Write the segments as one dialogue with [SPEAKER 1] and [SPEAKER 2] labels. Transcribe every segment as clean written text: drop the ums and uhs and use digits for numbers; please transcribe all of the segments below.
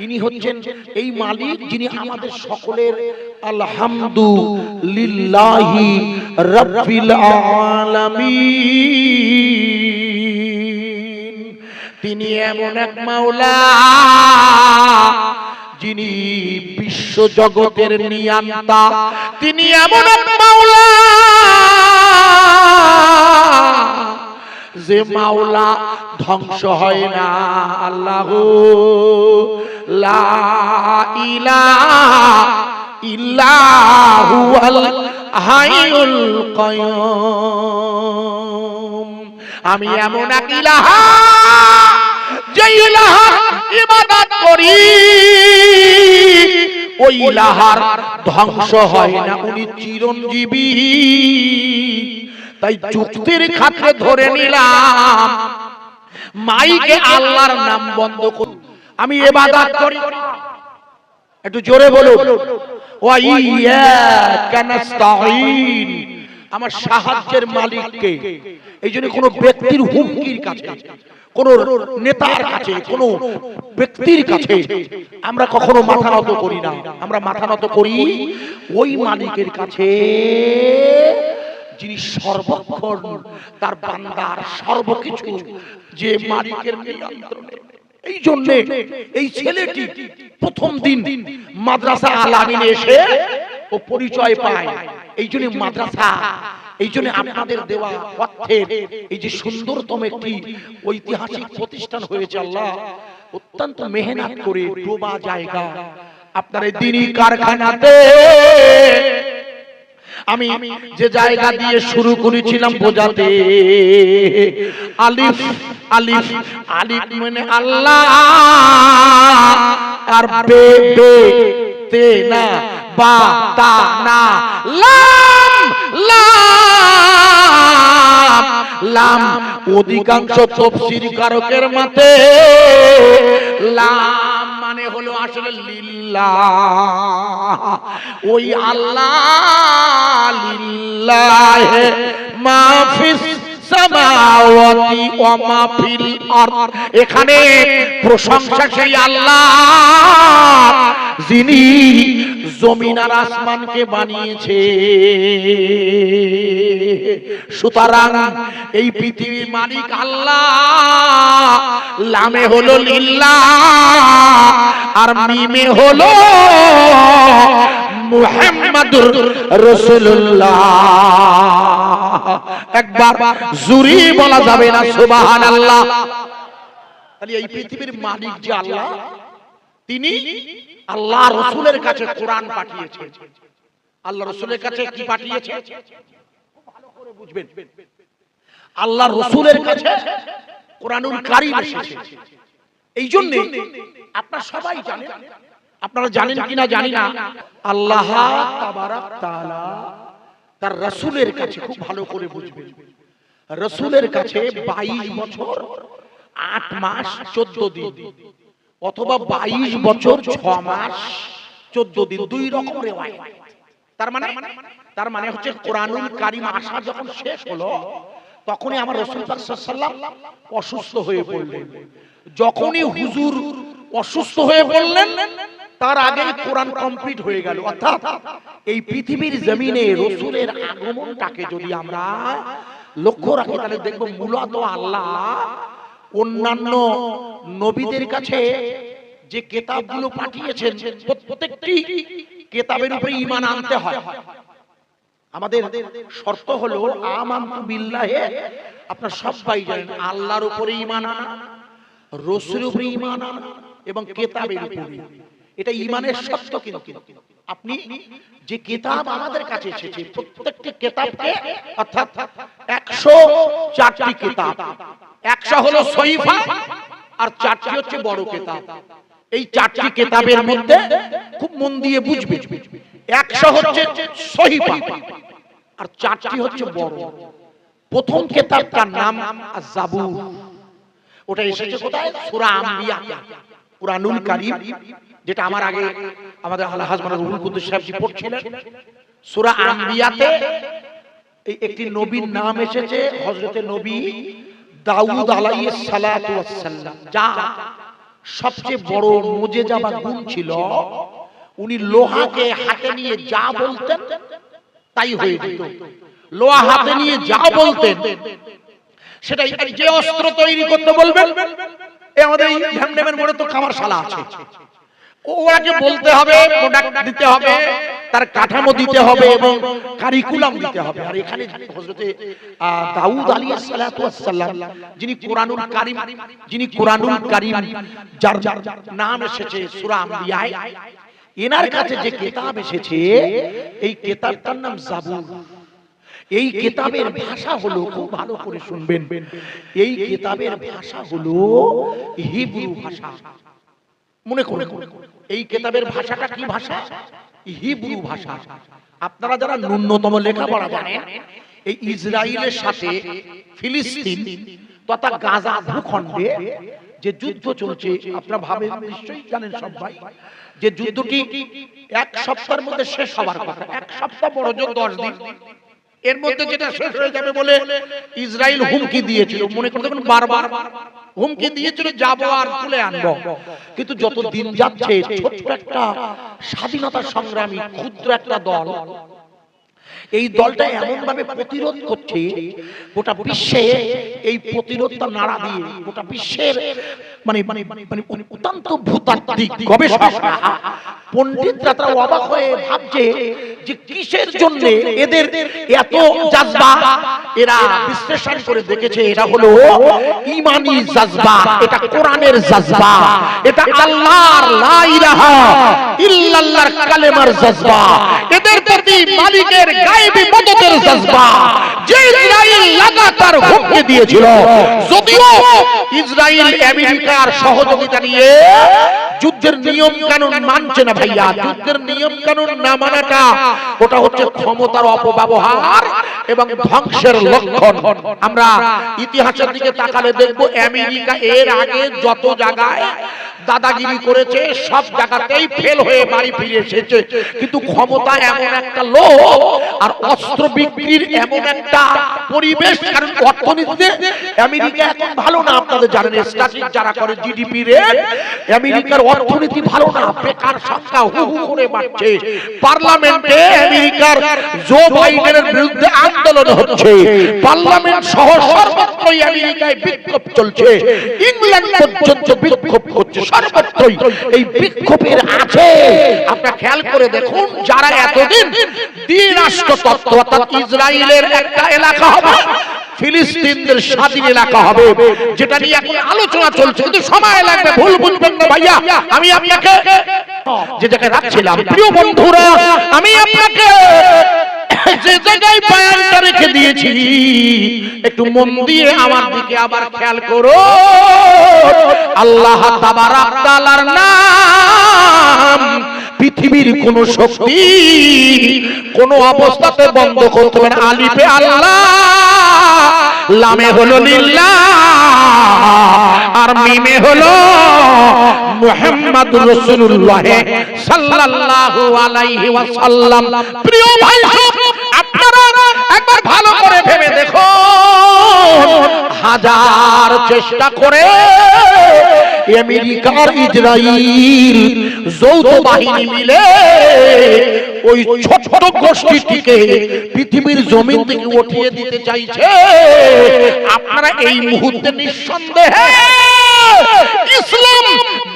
[SPEAKER 1] ইনি হচ্ছেন এই মালিক যিনি আমাদের সকলের আলহামদুলিল্লাহি রাব্বিল আলামিন। তিনি এমন এক মাওলা যিনি বিশ্ব জগতের নিয়ন্তা। তিনি এমন এক মাওলা যে মাওলা ধ্বংস হয় না। আল্লাহু লা ইলাহা ইল্লা হুয়াল হাইয়ুল কাইয়ুম। আমি এমন এক ইলাহা যে ইলাহা ইবাদত করি, ওই ইলাহার ধ্বংস হয় না, উনি চিরঞ্জীবী। তাই যুক্তির খাতিরে ধরে নিলাম মাইকে আল্লাহর নাম বন্ধ করি, আমি ইবাদত করি। একটু জোরে বলুন, ওয়া ইয়াকা নাস্তাঈন। আমার সাহায্যের মালিক কে? এইজন্য কোন ব্যক্তির হুমকির কাছে, কোন নেতার কাছে, কোন ব্যক্তির কাছে আমরা কখনো মাথা নত করি না। আমরা মাথা নত করি ওই মালিকের কাছে যিনি সর্বক্ষণ তার বান্দার সর্বকিছু, যে মালিকের নিয়ন্ত্রণে। এই জন্য এই ছেলেটি প্রথম দিন মাদ্রাসা আল আমিনে এসে ও পরিচয় পায়। এই জন্য মাদ্রাসা, এই জন্য আপনাদের দেওয়া অর্থের এই যে সুন্দরতম একটি ঐতিহাসিক প্রতিষ্ঠান হয়েছে, আল্লাহ অত্যন্ত মেহনত করে ডোবা জায়গা আপনার এই দ্বীনি কারখানাতে আমি যে জায়গা দিয়ে শুরু করেছিলাম বোঝাতে, আলিফ আলিফ আলিফ মানে আল্লাহ, আর বে বে তে না, বা তা না, লাম লাম লাম। অধিকাংশ তাফসীর কারকের মতে লাম মানে হলো আসলে লিল্লাহ, ওই আল্লাহ। লিল্লাহি মা ফিস সামাওয়াতি ওয়া মা ফিল আরদ। এখানে প্রশংসা সেই আল্লাহ যিনি জমিন আর আসমানকে বানিয়েছে। সুতরাং এই পৃথিবীর মালিক আল্লাহ। লামে হলো লিল্লাহ আর মিমে হলো মুহাম্মাদুর রাসূলুল্লাহ। একবার জুরি বলা যাবে না সুবহানাল্লাহ। তাহলে এই পৃথিবীর মালিক যে আল্লাহ, তিনি আল্লাহ রাসূলের কাছে কোরআন পাঠিয়েছে। আল্লাহ রাসূলের কাছে কি পাঠিয়েছে ভালো করে বুঝবেন। আল্লাহ রাসূলের কাছে কোরআনুল কারীম এসেছে। এই জন্য আপনারা সবাই জানেন, আপনারা জানেন কিনা জানি না, আল্লাহ তাবারাক তাআলা তার রাসূলের কাছে, খুব ভালো করে বুঝবেন, রাসূলের কাছে 22 বছর 8 মাস 14 দিন, অথবা 22 বছর 6 মাস 14 দিন, দুই রকম রিওয়ায়াত। তার মানে হচ্ছে কোরআনুল কারীম আসা যখন শেষ হলো, তখনই আমার রাসূল পাক সাল্লাল্লাহু আলাইহি ওয়াসাল্লাম অসুস্থ হয়ে পড়লেন। যখনই হুজুর অসুস্থ হয়ে পড়লেন, তার আগেই কোরআন কমপ্লিট হয়ে গেল। অর্থাৎ এই পৃথিবীর জমিনে রাসূলের আগমনটাকে যদি আমরা লক্ষ্য রাখি, তাহলে দেখব মূলত আল্লাহ অন্যান্য নবীদের কাছে যে কিতাবগুলো পাঠিয়েছেন, প্রত্যেকটি কিতাবের উপরে ঈমান আনতে হয়। আমাদের শর্ত হলো আমানতু বিল্লাহি, আপনারা সবাই জানেন, আল্লাহর উপরে ঈমান আনা, রাসূলের উপরে ঈমান আনা এবং কিতাবের উপরে। এটা ঈমানের শর্ত। কিন্তু আপনি যে কিতাব আমাদের কাছে এসেছে, প্রত্যেকটি কিতাবকে, অর্থাৎ 104টি কিতাব, 100 হলো সহিফা আর 4টি হচ্ছে বড় কিতাব। এই 4টি কিতাবের মধ্যে খুব মন দিয়ে বুঝবে, 100 হচ্ছে সহিফা আর 4টি হচ্ছে বড়। প্রথম কিতাবটার নাম আয-যাবুর, ওটা এসেছে কোথায়? সূরা আম্বিয়া, কুরআনুল কারীম, যেটা আমার আগে আমাদের আল্লাহ হাজমানা রুহুল কুদ্দুস সাহেব জি পড়ছিলেন। সূরা আম্বিয়াতে এই একটি নবীর নাম এসেছে, হযরতে নবী দাউদ আলাইহিস সালাতু ওয়াস সালাম। যা সবচেয়ে বড় মুজিজা বা গুণ ছিল উনি লোহাকে হাতে নিয়ে যা বলতেন তাই হয়ে যেত। লোহা হাতে নিয়ে যা বলতেন সেটাই। যে অস্ত্র তৈরি করতে বলবেন, আমাদের এই ঢ্যামঢ্যামের মোড়ে তো কামারশালা আছে, ওনাকে বলতে হবে, প্রোডাক্ট দিতে হবে, তার কাঠামো দিতে হবে এবং কারিকুলাম দিতে হবে। আর এখানে হযরতে দাউদ আলাইহিস সালাতু ওয়াস সালাম, যিনি কোরআনুল কারীম, যার নাম এসেছে সূরা আম্বিয়ায়, এনার কাছে যে কিতাব এসেছে এই কিতাবটার নাম জাবুর। এই কিতাবের ভাষা হলো, খুব ভালো করে শুনবেন, এই কিতাবের ভাষা হলো হিব্রু ভাষা। মনে করে এই কিতাবের ভাষাটা কি ভাষা? হিব্রু ভাষা। আপনারা যারা ন্যূনতম লেখাপড়া জানেন, এই ইসরায়েলের সাথে ফিলিস্তিন তথা গাজা ভূখণ্ডে যে যুদ্ধ চলছে, আপনারা ভাবেন নিশ্চয়ই জানেন সবাই, যে যুদ্ধটি এক সপ্তাহের মধ্যে শেষ হবার কথা। এক সপ্তাহ বড় জোর 10 দিন, এর মধ্যে যেটা শেষ হয়ে যাবে বলে ইসরায়েল হুমকি দিয়েছিল। মনে করতে পারেন বারবার হুমকি দিয়েছিল, যাবো আর তুলে আনবো। কিন্তু যত দিন যাচ্ছে ছোট্ট একটা স্বাধীনতা সংগ্রামী ক্ষুদ্র একটা দল, এই দলটা এমন ভাবে প্রতিরোধ করছে, গোটা বিশ্বে এই প্রতিরোধটা নাড়া দিয়ে গোটা বিশ্বের মানে অত্যন্ত ভূতাত্ত্বিক গবেষকরা, পণ্ডিতরা তারা অবাক হয়ে ভাবছে যে কিসের জন্য এদের এত জাজবা। এরা বিশ্লেষণ করে দেখেছে এরা হলো ঈমানি জাজবা, এটা কোরআনের জাজবা, এটা আল্লাহর লা ইলাহা ইল্লাল্লাহর কালেমার জাজবা, এদের প্রতি মালিকের গায়বী মদতের জাজবা। যে ইসরায়েল লাগাতার হুমকি দিয়েছিল, যদিও ইসরায়েল আমেরিকার সহযোগিতা নিয়ে যুদ্ধের নিয়ম কানুন মানছে না ভাইয়া, যুদ্ধের নিয়ম কানুন না মানাটা ওটা হচ্ছে ক্ষমতার অপব্যবহার এবং ধ্বংসের লক্ষণ। আমরা ইতিহাসের দিকে তাকালে দেখব আমেরিকা এর আগে যত জায়গায় দাদাগিরি করেছে সব জায়গাতেই ফেল হয়ে বাড়ি ফিরে এসেছে। কিন্তু ক্ষমতা এমন একটা লোক আর অস্ত্র বিক্রির এমন একটা পরিবেশ, কারণ অর্থনীতিতে আমেরিকা এখন ভালো না। আপনাদের জানেন স্ট্যাটিস্টিক যারা করে জিডিপি রেট, আমেরিকার অর্থনীতি ভালো না, বেকার সংখ্যা হু হু করে বাড়ছে। পার্লামেন্টে আমেরিকার জো বাইডেনের বিরুদ্ধে আন্দোলন হচ্ছে, পার্লামেন্ট সহ সর্বত্রই আমেরিকায় বিক্ষোভ চলছে, ইংল্যান্ড পর্যন্ত বিক্ষোভ হচ্ছে, সর্বত্রই এই বিক্ষোভের আছে। আপনারা খেয়াল করে দেখুন, যারা এতদিন দ্বিরাষ্ট্র তত্ত্ব অর্থাৎ ইসরায়েলের একটা এলাকা হবে, ফিলিস্তিনদের স্বাধীন এলাকা হবে, যেটা নিয়ে এখন আলোচনা চলছে, কিন্তু সময় লাগবে, ভুল বুঝবেন না ভাইয়া। আমি আপনাকে যে জায়গায় রাখছিলাম, প্রিয় বন্ধুরা, আমি আপনাকে যে জায়গায় বয়ানটা রেখে দিয়েছি একটু মন দিয়ে আমার দিকে আবার খেয়াল করো। আল্লাহ তাবারাক তাআলার নাম পৃথিবীর কোন শক্তি কোন অবস্থাতে বন্ধ করতে পারে না। আলিফে আল্লাহ, লামে হলো লিল্লাহ, আর মিমে হলো মুহাম্মাদুর রাসূলুল্লাহ সাল্লাল্লাহু আলাইহি ওয়াসাল্লাম। প্রিয় ভাই, আপনারা একবার ভালো করে ভেবে দেখো, হাজার চেষ্টা করে আমেরিকার ইসরায়েল যৌথ বাহিনী মিলে ওই ছোট গোষ্ঠীটিকে পৃথিবীর জমিন থেকে উঠিয়ে দিতে চাইছে। আপনারা এই মুহূর্তে নিঃসন্দেহে ইসলাম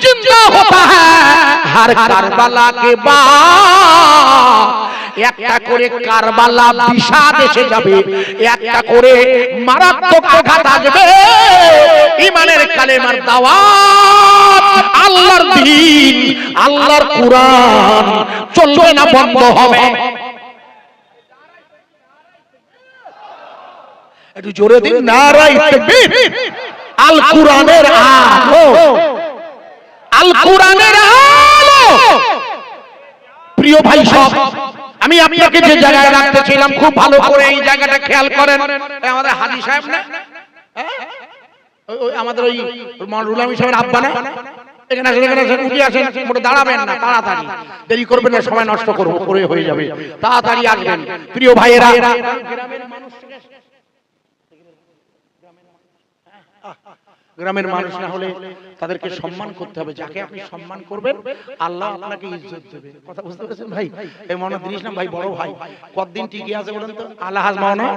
[SPEAKER 1] জিন্দা হতা হ্যায় হর কারবালা কে बाद, একটা করে কারবালা বিষাদ এসে যাবে, একটা করে মারাত্মক আঘাত আসবে। ঈমানের কালেমার দাওয়াত, আল্লাহর দ্বীন, আল্লাহর কুরআন চলবে না, বন্ধ হবে। একটু জোরে দিন নারায়ে তাকবীর। আল কুরআনের আলো, আল কুরআনের আলো। প্রিয় ভাই সব, আমি আপনাকে যে জায়গায় রাখতে ছিলাম খুব ভালো করে এই জায়গাটা খেয়াল করেন। আমাদের হাজী সাহেব না, আমাদের ওই রুলামি সাহেবের আব্বা না, এখানে উঠে আসেন, মোটে দাঁড়াবেন না, তাড়াতাড়ি, দেরি করবেন না, সময় নষ্ট করবো করে হয়ে যাবে, তাড়াতাড়ি আসবেন। প্রিয় ভাইয়েরা, গ্রামের মানুষ গ্রামের মানুষ না হলে তাদেরকে সম্মান করতে হবে। যাকে আপনি সম্মান করবেন আল্লাহ আপনাকে ইজ্জত দেবে। কথা বুঝতে পেরেছেন ভাই? এই মাওলানা দিনিস না ভাই, বড় ভাই কতদিন টিকে আছে বলেন তো? আল্লাহাজ মাওলানা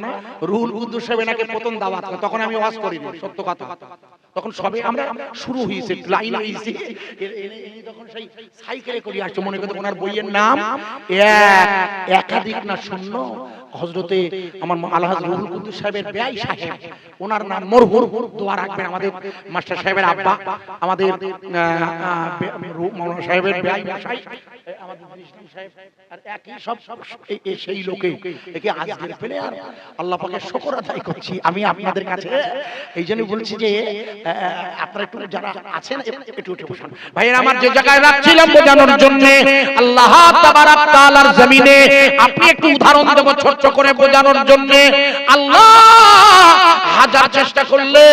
[SPEAKER 1] রুহুল কুদ্দুস সাহেব এনাকে প্রথম দাওয়াত করে, তখন আমি ওয়াজ করিনি, সত্য কথা। তখন সবে আমরা শুরু হয়েছে, লাইন হয়েছে, তখন সেই সাইকেলে করে আসছে। মনে করতে ওনার বইয়ের নাম একাধিক না শূন্য হযরতে আমার আলহাজ রুহুল কুদ্দুস সাহেবের বেয়াই সাহেব, ওনার নাম মরহুম, দোয়া রাখবেন। আমাদের মাস্টার সাহেবের আব্বা, আমাদের মাওলানা সাহেবের বেয়াই মশাই, আমাদের ইসলাম সাহেব, আর একই সব সেই লোকে একে আজকের পেলে আর আল্লাহ পাকের শুকর আদায় করছি আমি আপনাদের কাছে। এই জন্য বলছি যে আপনারা একটু যারা আছেন একটু উঠে বসুন। ভাইয়ের আমার, যে জায়গায় রাখছিলাম বোঝানোর জন্য, আল্লাহ তাবারাক তাআলার জমিনে আপনি একটু উদাহরণ দেব ছোট করে বোঝানোর জন্য। আল্লাহ হাজার চেষ্টা করলে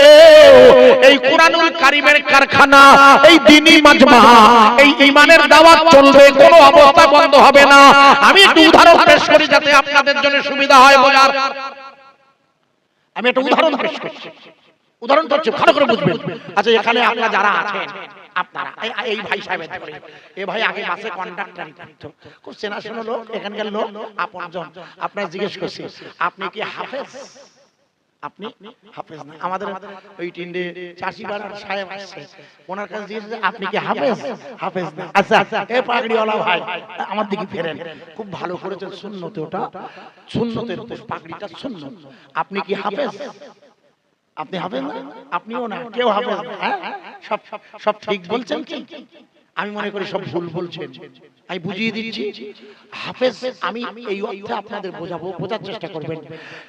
[SPEAKER 1] এই কোরআনুল কারীমের কারখানা, এই দ্বীনি মাজমা, এই ঈমানের দাওয়াত চলবে, কোনো অবস্থা বন্ধ হবে না। আমি একটু উদাহরণ পেশ করি যাতে আপনাদের জন্য সুবিধা হয় বোঝার। আমি একটা উদাহরণ পেশ করছি, উদাহরণটা হচ্ছে ভালো করে বুঝবেন। আচ্ছা, এখানে আপনারা যারা আছেন, আপনারা এই ভাই সাহেবের ধরে, এই ভাই আগে বাসে কন্ডাক্টরি করতো, খুব চেনাশোনা লোক, এখানকার লোক আপনজন। আপনারা জিজ্ঞেস করছি আপনি কি হাফেজ? আপনি হাফেজ না। আমাদের ওই টিন্ডে চাষিপাড়ার সাহেব আসছে, ওনার কাছে জিজ্ঞেস আপনি কি হাফেজ? হাফেজ না। আচ্ছা, এই পাগড়িওয়ালা ভাই আমার দিকে ফেরেন, খুব ভালো করেছেন, সুন্নতে, ওটা সুন্নতের পাগড়িটা সুন্নত। আপনি কি হাফেজ? আপনি হাফেজ না? আপনিও না, কেউ হাফেজ না। সব সব ঠিক বলছেন কি? আমি মনে করি সব ভুল বলছেন। আমি বুঝিয়ে দিচ্ছি। হাফেজ আমি এই অর্থে আপনাদের বোঝাবো, বোঝার চেষ্টা করবেন।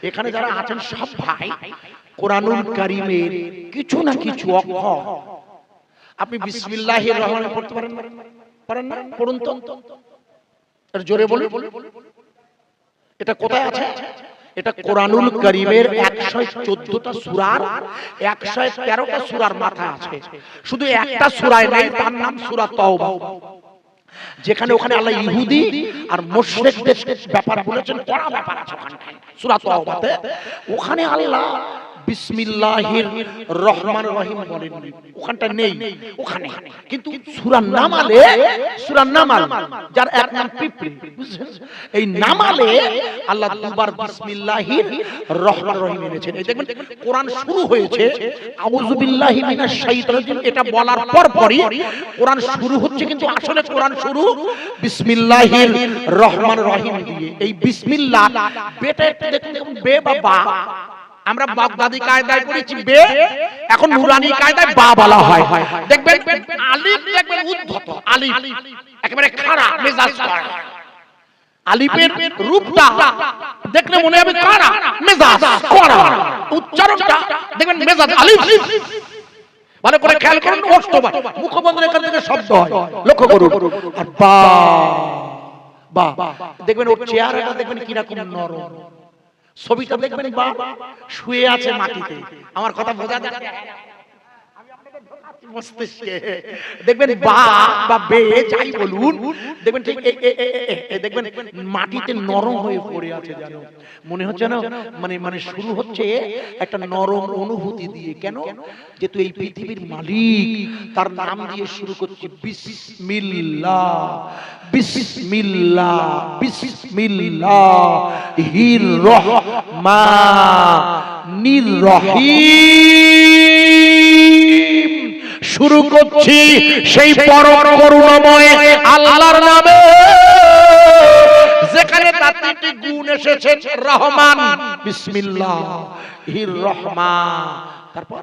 [SPEAKER 1] এখানে যারা আছেন সব ভাই কোরআনুল কারীমের কিছু না কিছু অক্ষর আপনি বিসমিল্লাহির রহমানির পড়তে পারেন না? পারেন না? পড়ুন তো, আর জোরে বলুন। এটা কোথায় আছে? এটা কোরআনুল কারীমের 114টা সূরার 113টা সূরার মাথায় আছে। শুধু একটা সূরায় নেই, তার নাম সূরা তাওবা। যেখানে ওখানে আল্লাহ ইহুদি আর মুশরিকদের ব্যাপার বলেছেন, কড়া ব্যাপার আছে ওখানে সূরা তাওবাতে। ওখানে আল্লাহ বিসমিল্লাহির রহমানির রহিম বলেন, ওখানটা নেই ওখানে। কিন্তু সূরা নামালে, সূরা নামাল যার এক নাম পিপড়ি, বুঝছেন? এই নামালে আল্লাহ দুবার বিসমিল্লাহির রহমানির রহিম এনেছেন। এই দেখবেন কোরআন শুরু হয়েছে আউযু বিল্লাহি মিনাশ শাইতানির রাজিম, এটা বলার পরপরই কোরআন শুরু হচ্ছে, কিন্তু আসলে কোরআন শুরু বিসমিল্লাহির রহমানির রহিম দিয়ে। এই বিসমিল্লাহ বেটা দেখুন, বে বা বা, আমরা বাগদাদি কায়দায় পড়েছি বে, এখন নুরানি কায়দায় বা বলা হয়। দেখবেন আলিফ, দেখবেন উদ্ধত আলিফ, একেবারে খাড়া মেজাজ করা। আলিফের রূপটা দেখলে মনে হবে খাড়া মেজাজ করা, উচ্চারণটা দেখবেন মেজাজ আলিফ। ভালো করে খেয়াল করুন, অষ্টবার মুখবন্ধের এখান থেকে শব্দ হয়, লক্ষ্য করুন। আর বা বা দেখবেন ওর চেহারাটা দেখবেন কিরকম নরম, ছবিটা দেখবেন বা শুয়ে আছে মাটিতে। আমার কথা বোঝা যাচ্ছে? দেখবেন বা বা বে যাই বলুন, দেখবেন ঠিক দেখবেন মাটিতে নরম হয়ে পড়ে আছে, যেন মনে হচ্ছে না মানে মানে শুরু হচ্ছে একটা নরম অনুভূতি দিয়ে। কেন? যেহেতু এই পৃথিবীর মালিক, তার নাম দিয়ে শুরু করছে বিসমিল্লাহ, বিসমিল্লাহ, বিসমিল্লাহির রহমানির রহিম। শুরু করছি সেই পরম করুণাময় আল্লাহর নামে, যেখানে তার তিনটি গুণ এসেছে, রহমান, বিসমিল্লাহির রহমান, তারপর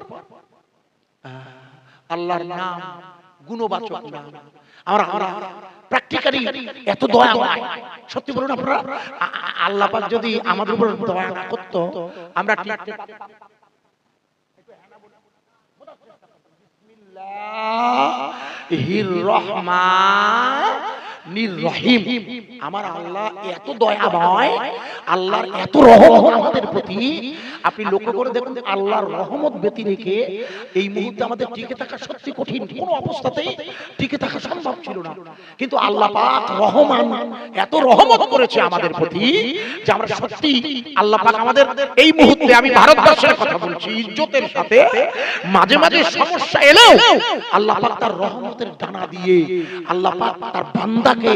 [SPEAKER 1] আল্লাহর নাম গুণবাচক নাম। আমরা প্র্যাকটিক্যালি এত দয়া হয়, সত্যি বলুন আপনারা, আল্লাহ পাক যদি আমাদের উপর দয়া না করত, আমরা বিসমিল্লাহির রহমানির রহিম। আমার আল্লাহ এত দয়াময়, আল্লাহর এত রহমত আমাদের প্রতি। আপনি লক্ষ্য করে দেখুন, আল্লাহর রহমত ব্যতি রেখে এই মুহূর্তে আমাদের টিকে থাকা সত্যি কঠিন, কোনো অবস্থাতেই টিকে থাকা সম্ভব ছিল না। কিন্তু আল্লাহ পাক রহমান, এত রহমত করেছে আমাদের প্রতি যে আমরা সত্যি আল্লাহ পাক আমাদের এই মুহূর্তে, আমি ভারতবর্ষের কথা বলছি ইজ্জতের সাথে, মাঝে মাঝে সমস্যা এলেও আল্লাহ পাক তার রহমতের ডানা দিয়ে আল্লাহ পাক তার বান্দাকে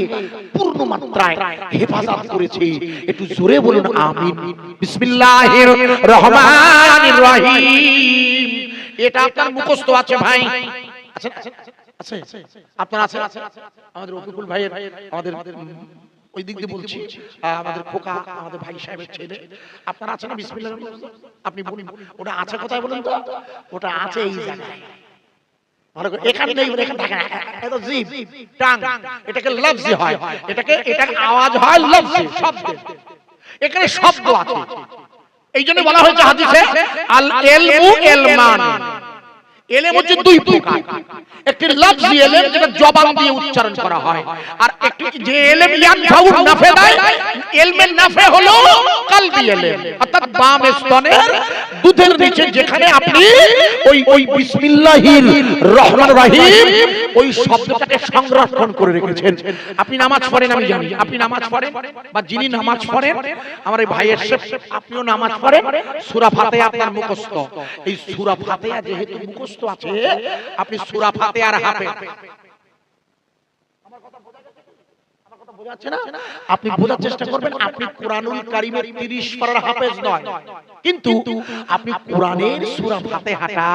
[SPEAKER 1] পূর্ণ মাত্রায় হেফাজত করেছে। একটু জোরে বলুন আমিন। বিসমিল্লাহির রহমানির রহিম। এটা আপনার মুখস্থ আছে ভাই? আছে আছে আপনার আছে? আমাদের রফিকুল ভাইয়ের, আমাদের ওই দিক দিয়ে বলছি, আমাদের খোকা, আমাদের ভাই সাহেবের ছেলে, আপনার আছে না বিসমিল্লাহ? আপনি বলুন ওটা আছে কোথায় বলুন তো? ওটা আছে এই জায়গায়, এখানে নেই, এখানে থাকে না। এটা জিব, টাং, এটাকে লফজি হয়, এটার আওয়াজ হয় লফজি, শব্দ। এখানে শব্দ আছে, এই জন্য বলা হয়েছে হাদিসে আল ইলমু ইলমান। ইলম হচ্ছে দুই প্রকার, একটি লফজি ইলম যেটা জবান দিয়ে উচ্চারণ করা হয়, আর একটি যে ইলম ইয়ানফাউ নাফে দেয়, ইলমের নাফে হলো কলবি ইলম, অর্থাৎ বাম স্তনের দুধের নিচে যেখানে আপনি ওই বিসমিল্লাহির রহমানির রহিম ওই শব্দটাকে সংরক্ষণ করে রেখেছেন। আপনি নামাজ পড়েন, আমি জানি আপনি নামাজ পড়েন, বা যিনি নামাজ পড়েন আমার এই ভাইয়ের সাথে আপনিও নামাজ পড়েন, সূরা ফাতিহা আপনার মুখস্থ। এই সূরা ফাতিহা যেহেতু মুখস্থ আছে, আপনি সূরা ফাতিহার হাফেজ। আপনি বোঝার চেষ্টা করবেন, আপনি কোরআনুল কারীমের 30 পারার হাফেজ নয়, কিন্তু আপনি কোরআনের সূরা ফাতিহাটা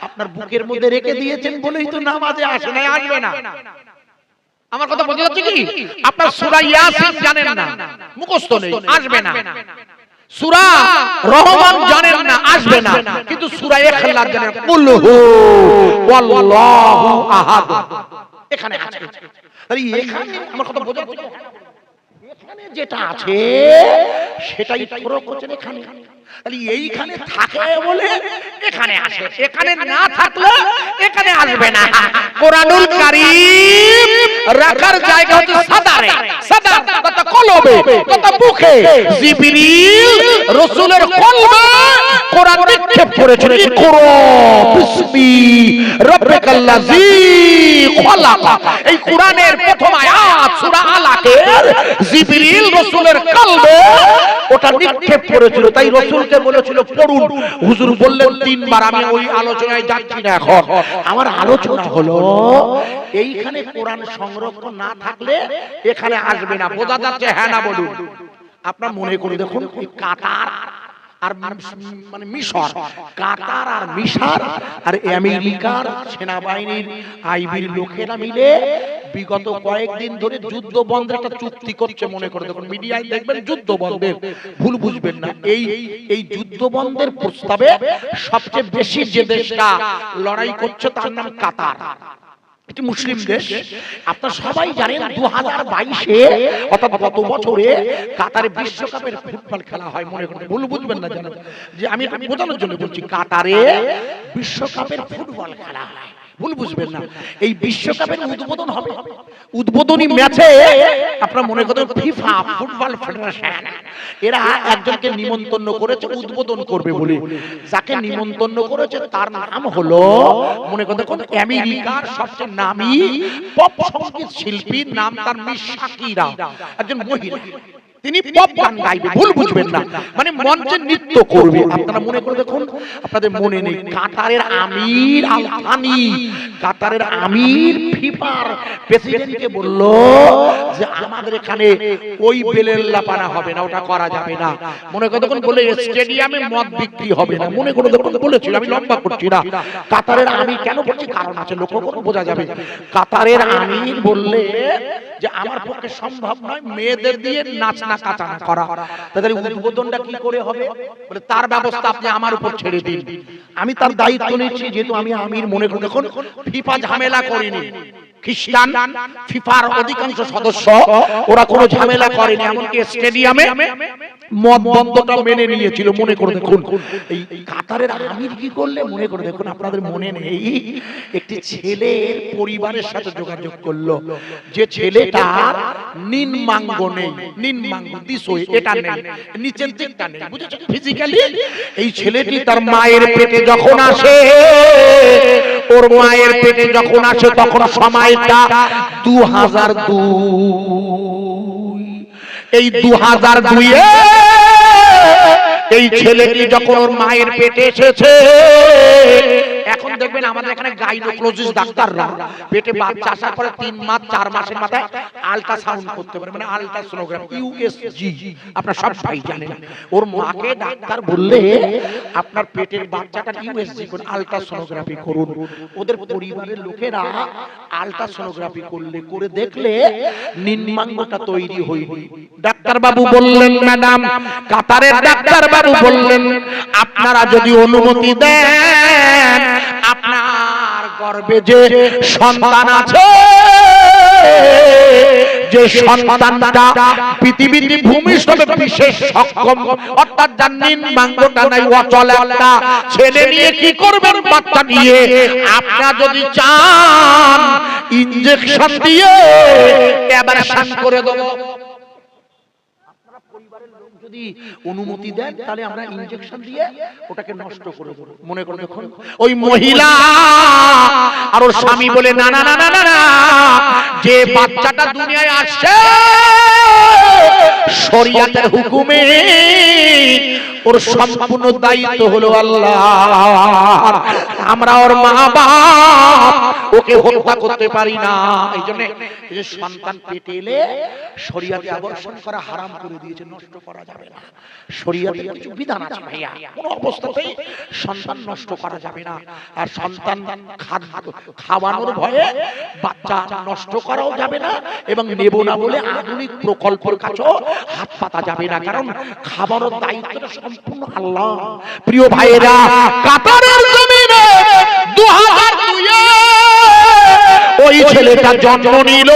[SPEAKER 1] আপনার বুকের মধ্যে রেখে দিয়েছেন বলেই তো নামাজে আসে না, আসবে না। আমার কথা বোঝা যাচ্ছে কি? আপনার সূরা ইয়াসিন জানেন না, মুখস্থ নেই, আসবে না। সূরা রহমান জানেন না, আসবে না। কিন্তু সূরা ইখলাস জানেন, কুল হু ওয়াল্লাহু আহাদ, এখানে আছে। তাহলে এখানে আমার কথা বোঝা যাচ্ছে, এখানে যেটা আছে সেটাই প্রয়োগ করছেন এখানে। তাহলে এইখানে থাকে বলে এখানে আসে, এখানে না থাকলে এখানে আসবে না। কোরআনুল কারীম রাখার জায়গা হচ্ছে সাদারে, সাদার কথা কলবে, কথা মুখে। জিবরিল রাসূলের কলবে কোরআন নিক্ষেপ করেছেন। ইকরা বিসমি রাব্বিকাল্লাযী খলাক, এই কোরআনের প্রথম আয়াত সূরা আলাকের জিবরিল রাসূলের কলবে ওটা নিক্ষেপ করেছিল। তাই রাসূলকে বলেছিল পড়ুন, হুজুর বললেন 3 বার। আমি ওই আলোচনায় যাচ্ছি না এখন। আমার আলোচনা হলো এইখানে কোরআন সংরক্ষণ না থাকলে এখানে আসবে না। বোঝা যাচ্ছে? হ্যাঁ না বলুন। আপনার মনে করে দেখুন, কাতার আর মানে মিশর, কাতার আর মিশর আর আমেরিকার সেনাবাহিনীর আইবির লোকেরা মিলে বিগত কয়েকদিন ধরে যুদ্ধ বন্ধের একটা চুক্তি করছে। মনে করে দেখুন, মিডিয়ায় দেখবেন যুদ্ধ বন্ধের, ভুল বুঝবেন না। এই যুদ্ধ বন্ধের প্রস্তাবে সবচেয়ে বেশি যে দেশটা লড়াই করছে তার নাম কাতার। এটি মুসলিম দেশ। আপনারা সবাই জানেন 2022-এ অর্থাৎ গত বছরে কাতারে বিশ্বকাপের ফুটবল খেলা হয়। মনে করতে ভুল বুঝবেন না, জানেন যে আমি এটা বোঝানোর জন্য বলছি, কাতারে বিশ্বকাপের ফুটবল খেলা হয়, ভুল বুঝবেন না। এই বিশ্বকাপের উদ্বোধন হবে, উদ্বোধনী ম্যাচে আপনারা মনে করেন ফিফা ফুটবল ফেডারেশন এরা একজনকে নিমন্ত্রণ করেছে উদ্বোধন করবে বলে। যাকে নিমন্ত্রণ করেছে তার নাম হলো মনে করেন আমেরিকার সবচেয়ে নামী পপ সঙ্গীত শিল্পীর নাম তার মিস শাকিরা, একজন মহিলা। তিনি পপ গান গাইবে, ভুল বুঝবেন না, মানে মঞ্চে নৃত্য করবে। আপনারা মনে করে দেখুন, আপনাদের মনে নেই কাতারের আমির আল থানি, কাতারের আমির ফিফার প্রেসিডেন্টকে বলল যে আমাদের এখানে ওই বেলেল্লাপানা হবে না, ওটা করা যাবে না। মনে করে দেখুন বলে স্টেডিয়ামে মদ বিক্রি হবে না। মনে করে দেখুন বলেছিল, আমি লম্বা করছি না। কাতারের আমির কেন বলছি, কারণ আছে, লক্ষ্য করে বোঝা যাবে। কাতারের আমির বললে যে আমার পক্ষে সম্ভব নয় মেয়েদের দিয়ে নাচনা কাচানা করা, তাদের উদ্বোধনটা কি করে হবে? বলে তার ব্যবস্থা আপনি আমার উপর ছেড়ে দিন, আমি তার দায়িত্ব নিচ্ছি। যেহেতু আমি আমির, মনে করে দেখুন ফিফা ঝামেলা করিনি, খ্রিস্টান ফিফার অধিকাংশ সদস্য ওরা কোনো ঝামেলা করেনি, এমনকি স্টেডিয়ামে মদ বন্ধটা মেনে নিয়েছিল। মনে করে দেখুন এই কাতারের আমির কি করলে, মনে করে দেখুন, আপনাদের মনে নেই একটি ছেলের পরিবারের সাথে যোগাযোগ করলো, যে ছেলেটার নিম্নাঙ্গ নেই, নিম্নাঙ্গ দিশোয় এটা নেই, নিচের দিকটা নেই, বুঝেছেন ফিজিক্যালি। এই ছেলেটি তার মায়ের পেটে যখন আসে, ওর মায়ের পেটে যখন আসে তখন সময়টা 2002। এই 2002 এই ছেলেটি যখন ওর মায়ের পেটে এসেছে, এখন দেখবেন আমাদের এখানে গাইনোকোলজিস্ট ডাক্তাররা পেটে বাচ্চা আসার পরে 3 মাস 4 মাসের মাথায় আল্ট্রাসাউন্ড করতে পারে, মানে আল্ট্রাসোনোগ্রাফি, ইউএসজি, আপনারা সব ভাই জানেন। ওর মাকে ডাক্তার বললে আপনার পেটের বাচ্চাটার ইউএসজি করুন, আল্ট্রাসোনোগ্রাফি করুন। ওদের পরিবারের লোকেরা আল্ট্রাসোনোগ্রাফি করলে, করে দেখলে নিম্নাঙ্গটা তৈরি হয়নি। ডাক্তার বাবু বললেন, ম্যাডাম, কাতারের ডাক্তার বাবু বললেন, আপনারা যদি অনুমতি দেন আপনার গর্ভে যে সন্তান আছে, যে সন্তানটা পৃথিবীতে ভূমিষ্ঠবে বিশেষ সক্ষম, অর্থাৎ যার নিম্নাঙ্গটা নাই, অচল একটা ছেলে নিয়ে কি করবেন, বাচ্চা নিয়ে। আপনারা যদি চান ইনজেকশন দিয়ে অ্যাবর্শন করে দেব, যদি অনুমতি দেন তাহলে আমরা ইনজেকশন দিয়ে ওটাকে নষ্ট করে দেব। মনে করে দেখুন ওই মহিলা আর ওর স্বামী বলে, না না না না না, যে বাচ্চাটা দুনিয়ায় আসছে শরীয়তের হুকুমে ওর সম্পূর্ণ দায়িত্ব হলো আল্লাহর, আমরা ওর মা বাপ ওকে হত্যা করতে পারি না। এই জন্য এই যে সন্তান পেটে এলে শরীয়তে আবর্ষণ করা হারাম করে দিয়েছে, নষ্ট করা যাবে না। শরীয়তে কিছু বিধান আছে ভাইয়া, কোনো অবস্থাতেই সন্তান নষ্ট করা যাবে না। আর সন্তান খাওয়ানোর ভয়ে বাচ্চা নষ্ট করাও যাবে না, এবং নেব না বলে আধুনিক প্রকল্পের কাছেও হাত পাতা যাবে না, কারণ খাবারের দায়িত্বটা সম্পূর্ণ আল্লাহ। প্রিয় ভাইয়েরা, কাতারের জমিনে 2002 ওই ছেলেটা জন্ম নিল,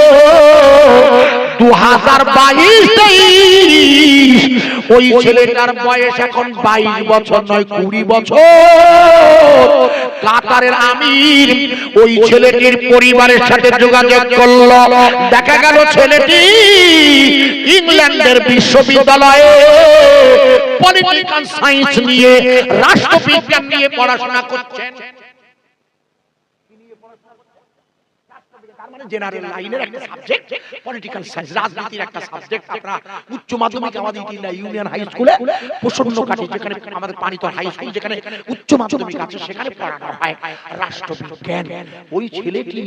[SPEAKER 1] 2022-23 ওই ছেলেটার বয়স এখন 22 বছর নয়, 20 বছর। কাতারের আমির ওই ছেলেটির পরিবারের সাথে যোগাযোগ করলো, দেখা গেল ছেলেটি ইংল্যান্ডের বিশ্ববিদ্যালয়ে পলিটিক্যাল সায়েন্স নিয়ে, রাষ্ট্রবিজ্ঞান নিয়ে পড়াশোনা করছেন। জেনারেল লাইনের একটা সাবজেক্ট পলিটিক্যাল সায়েন্স, রাজনীতির একটা সাবজেক্ট। আপনারা উচ্চ মাধ্যমিক আমাদের ইউনিয়ন হাই স্কুলে প্রসন্নকাঠি, যেখানে আমাদের পানিতর হাই স্কুল, যেখানে উচ্চ মাধ্যমিক আছে, সেখানে পড়ানো হয় রাষ্ট্রবিজ্ঞান। ওই ছেলেটি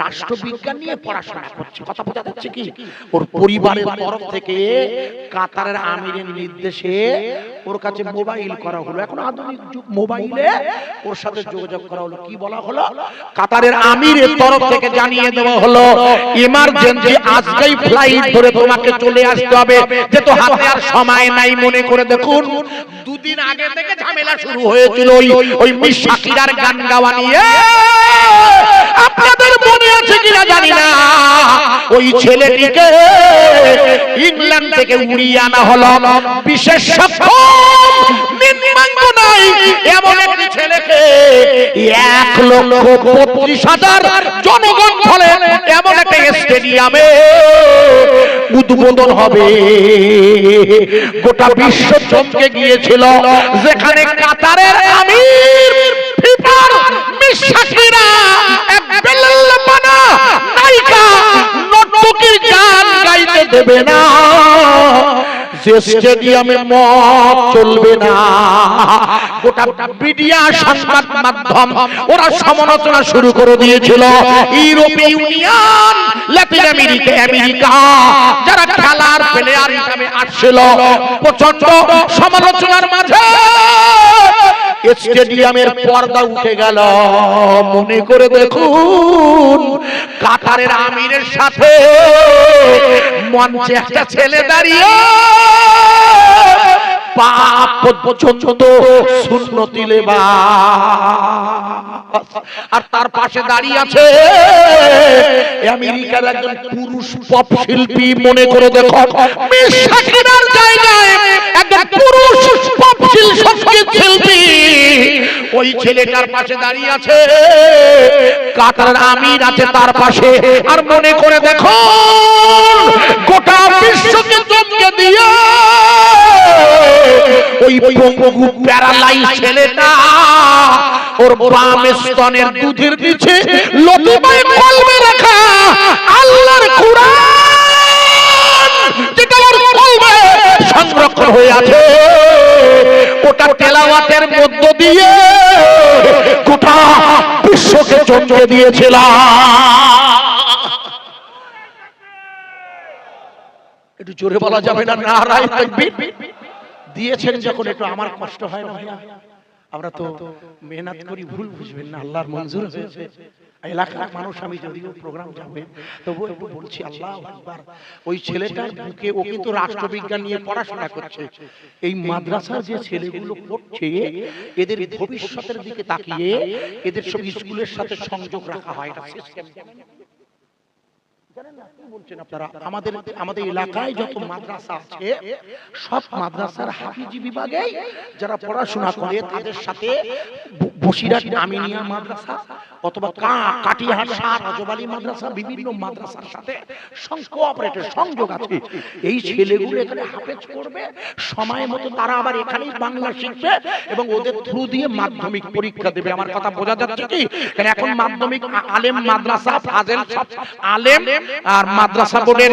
[SPEAKER 1] রাষ্ট্রবিজ্ঞান নিয়ে পড়াশোনা করছে। কথা বোঝা যাচ্ছে কি? ওর পরিবারের তরফ থেকে কাতারের আমিরের নির্দেশে ওর কাছে মোবাইল করা হলো। এখন আধুনিক যুগ, মোবাইলে ওর সাথে যোগাযোগ করা হলো। কি বলা হলো? কাতারের আমিরের তরফ থেকে জানিয়ে দেওয়া হলো, ইমার্জেন্সি আজকেই ফ্লাইট ধরে তোমাকে চলে আসতে হবে, যেহেতু হাতে আর সময় নাই। মনে করে দেখুন, দুদিন আগে থেকে ঝামেলা শুরু হয়েছিল ওই মিস শাকিরার গান গাওয়া নিয়ে। আপনাদের মনে আছে কিনা জানি না, ওই ছেলেটিকে ইংল্যান্ড থেকে উড়িয়ে আনা হলো। বিশেষ সক্ষম নিম্নাঙ্গ নাই এমন একটি ছেলেকে 1,25,000 জনগণ ফলে এমন একটা স্টেডিয়ামে উদ্বোধন হবে। গোটা বিশ্ব চমকে গিয়েছিল, যেখানে কাতারের আমির ফিফার মিস শাকিরা এক বেলাল্লাপানা নায়িকা নর্তকীর গান গাইতে দেবে না, যে স্টেডিয়ামে মদ চলবে না। গোটা মিডিয়া, সংবাদ মাধ্যম ওরা সমালোচনা শুরু করে দিয়েছিল। ইউরোপীয় ইউনিয়ন, ল্যাটিন আমেরিকা যারা খেলার প্লেয়ার হিসেবে আসছিল, প্রচন্ড সমালোচনার মাঝে স্টেডিয়ামের পর্দা উঠে গেল। মনে করে দেখুন, কাতারের আমিরের সাথে মঞ্চে একটা ছেলে দাঁড়িয়ে পা পর্যন্ত সুন্নতি লেবাস। আর তার পাশে দাঁড়িয়ে আছে আমেরিকার একজন পুরুষ পপ শিল্পী। মনে করে দেখো, মিস শাকিরার জায়গায় একজন পুরুষ পপ শিল্পী ওই ছেলেটার পাশে দাঁড়িয়ে আছে, কাতার আমির আছে তার পাশে। আর মনে করে দেখো, গোটা বিশ্বকে চমকে দিয়ে ওই পঙ্গু প্যারালাইজ ছেলেটা ওর বাম স্তনের দুধের নিচে লতিফায়ে কলবে রাখা আল্লাহর কুরআন, যেটা ওর কলবে সংরক্ষণ হয়ে আছে, ওটা তেলাওয়াতের মধ্য দিয়ে গোটা বিশ্বকে চমকে দিয়েছিল। একটু জোরে বলা যাবে না নারায়ে তাকবীর? দিয়েছেন যখন একটু আমার কষ্ট হয় না ভাইয়া? আমরা তো মেহনত করি, ভুল বুঝবেন না, আল্লাহর মঞ্জুর হয়েছে। এলাকার মানুষ আমি যদিও প্রোগ্রাম যাবে তবু একটু বলছি আল্লাহু আকবার। ওই ছেলেটার বুকে, ও কিন্তু রাষ্ট্রবিজ্ঞান নিয়ে পড়াশোনা করছে, এই মাদ্রাসার যে ছেলেগুলো পড়ছে এদের ভবিষ্যতের দিকে তাকিয়ে এদের সব স্কুলের সাথে সংযোগ রাখা হয় না সিস্টেম। জানেন না কি বলছেন আপনারা? আমাদের এলাকায় যত মাদ্রাসা আছে সব মাদ্রাসার হাফিজি বিভাগে যারা পড়াশোনা করে তাদের সাথে বসিরহাট আমিনিয়া মাদ্রাসা অথবা কাটিহার শাহ রাজব আলী মাদ্রাসা, বিভিন্ন মাদ্রাসার সাথে কোঅপারেটের সংযোগ আছে। এই ছেলেগুলো এখানে হাফেজ করবে, সময় মতো তারা আবার এখানেই বাংলা শিখবে এবং ওদের থ্রু দিয়ে মাধ্যমিক পরীক্ষা দেবে। আমার কথা বোঝা যাচ্ছে কি? কারণ এখন মাধ্যমিক আলেম মাদ্রাসা ফাজেল সব আলেম আর মাদ্রাসা বোর্ডের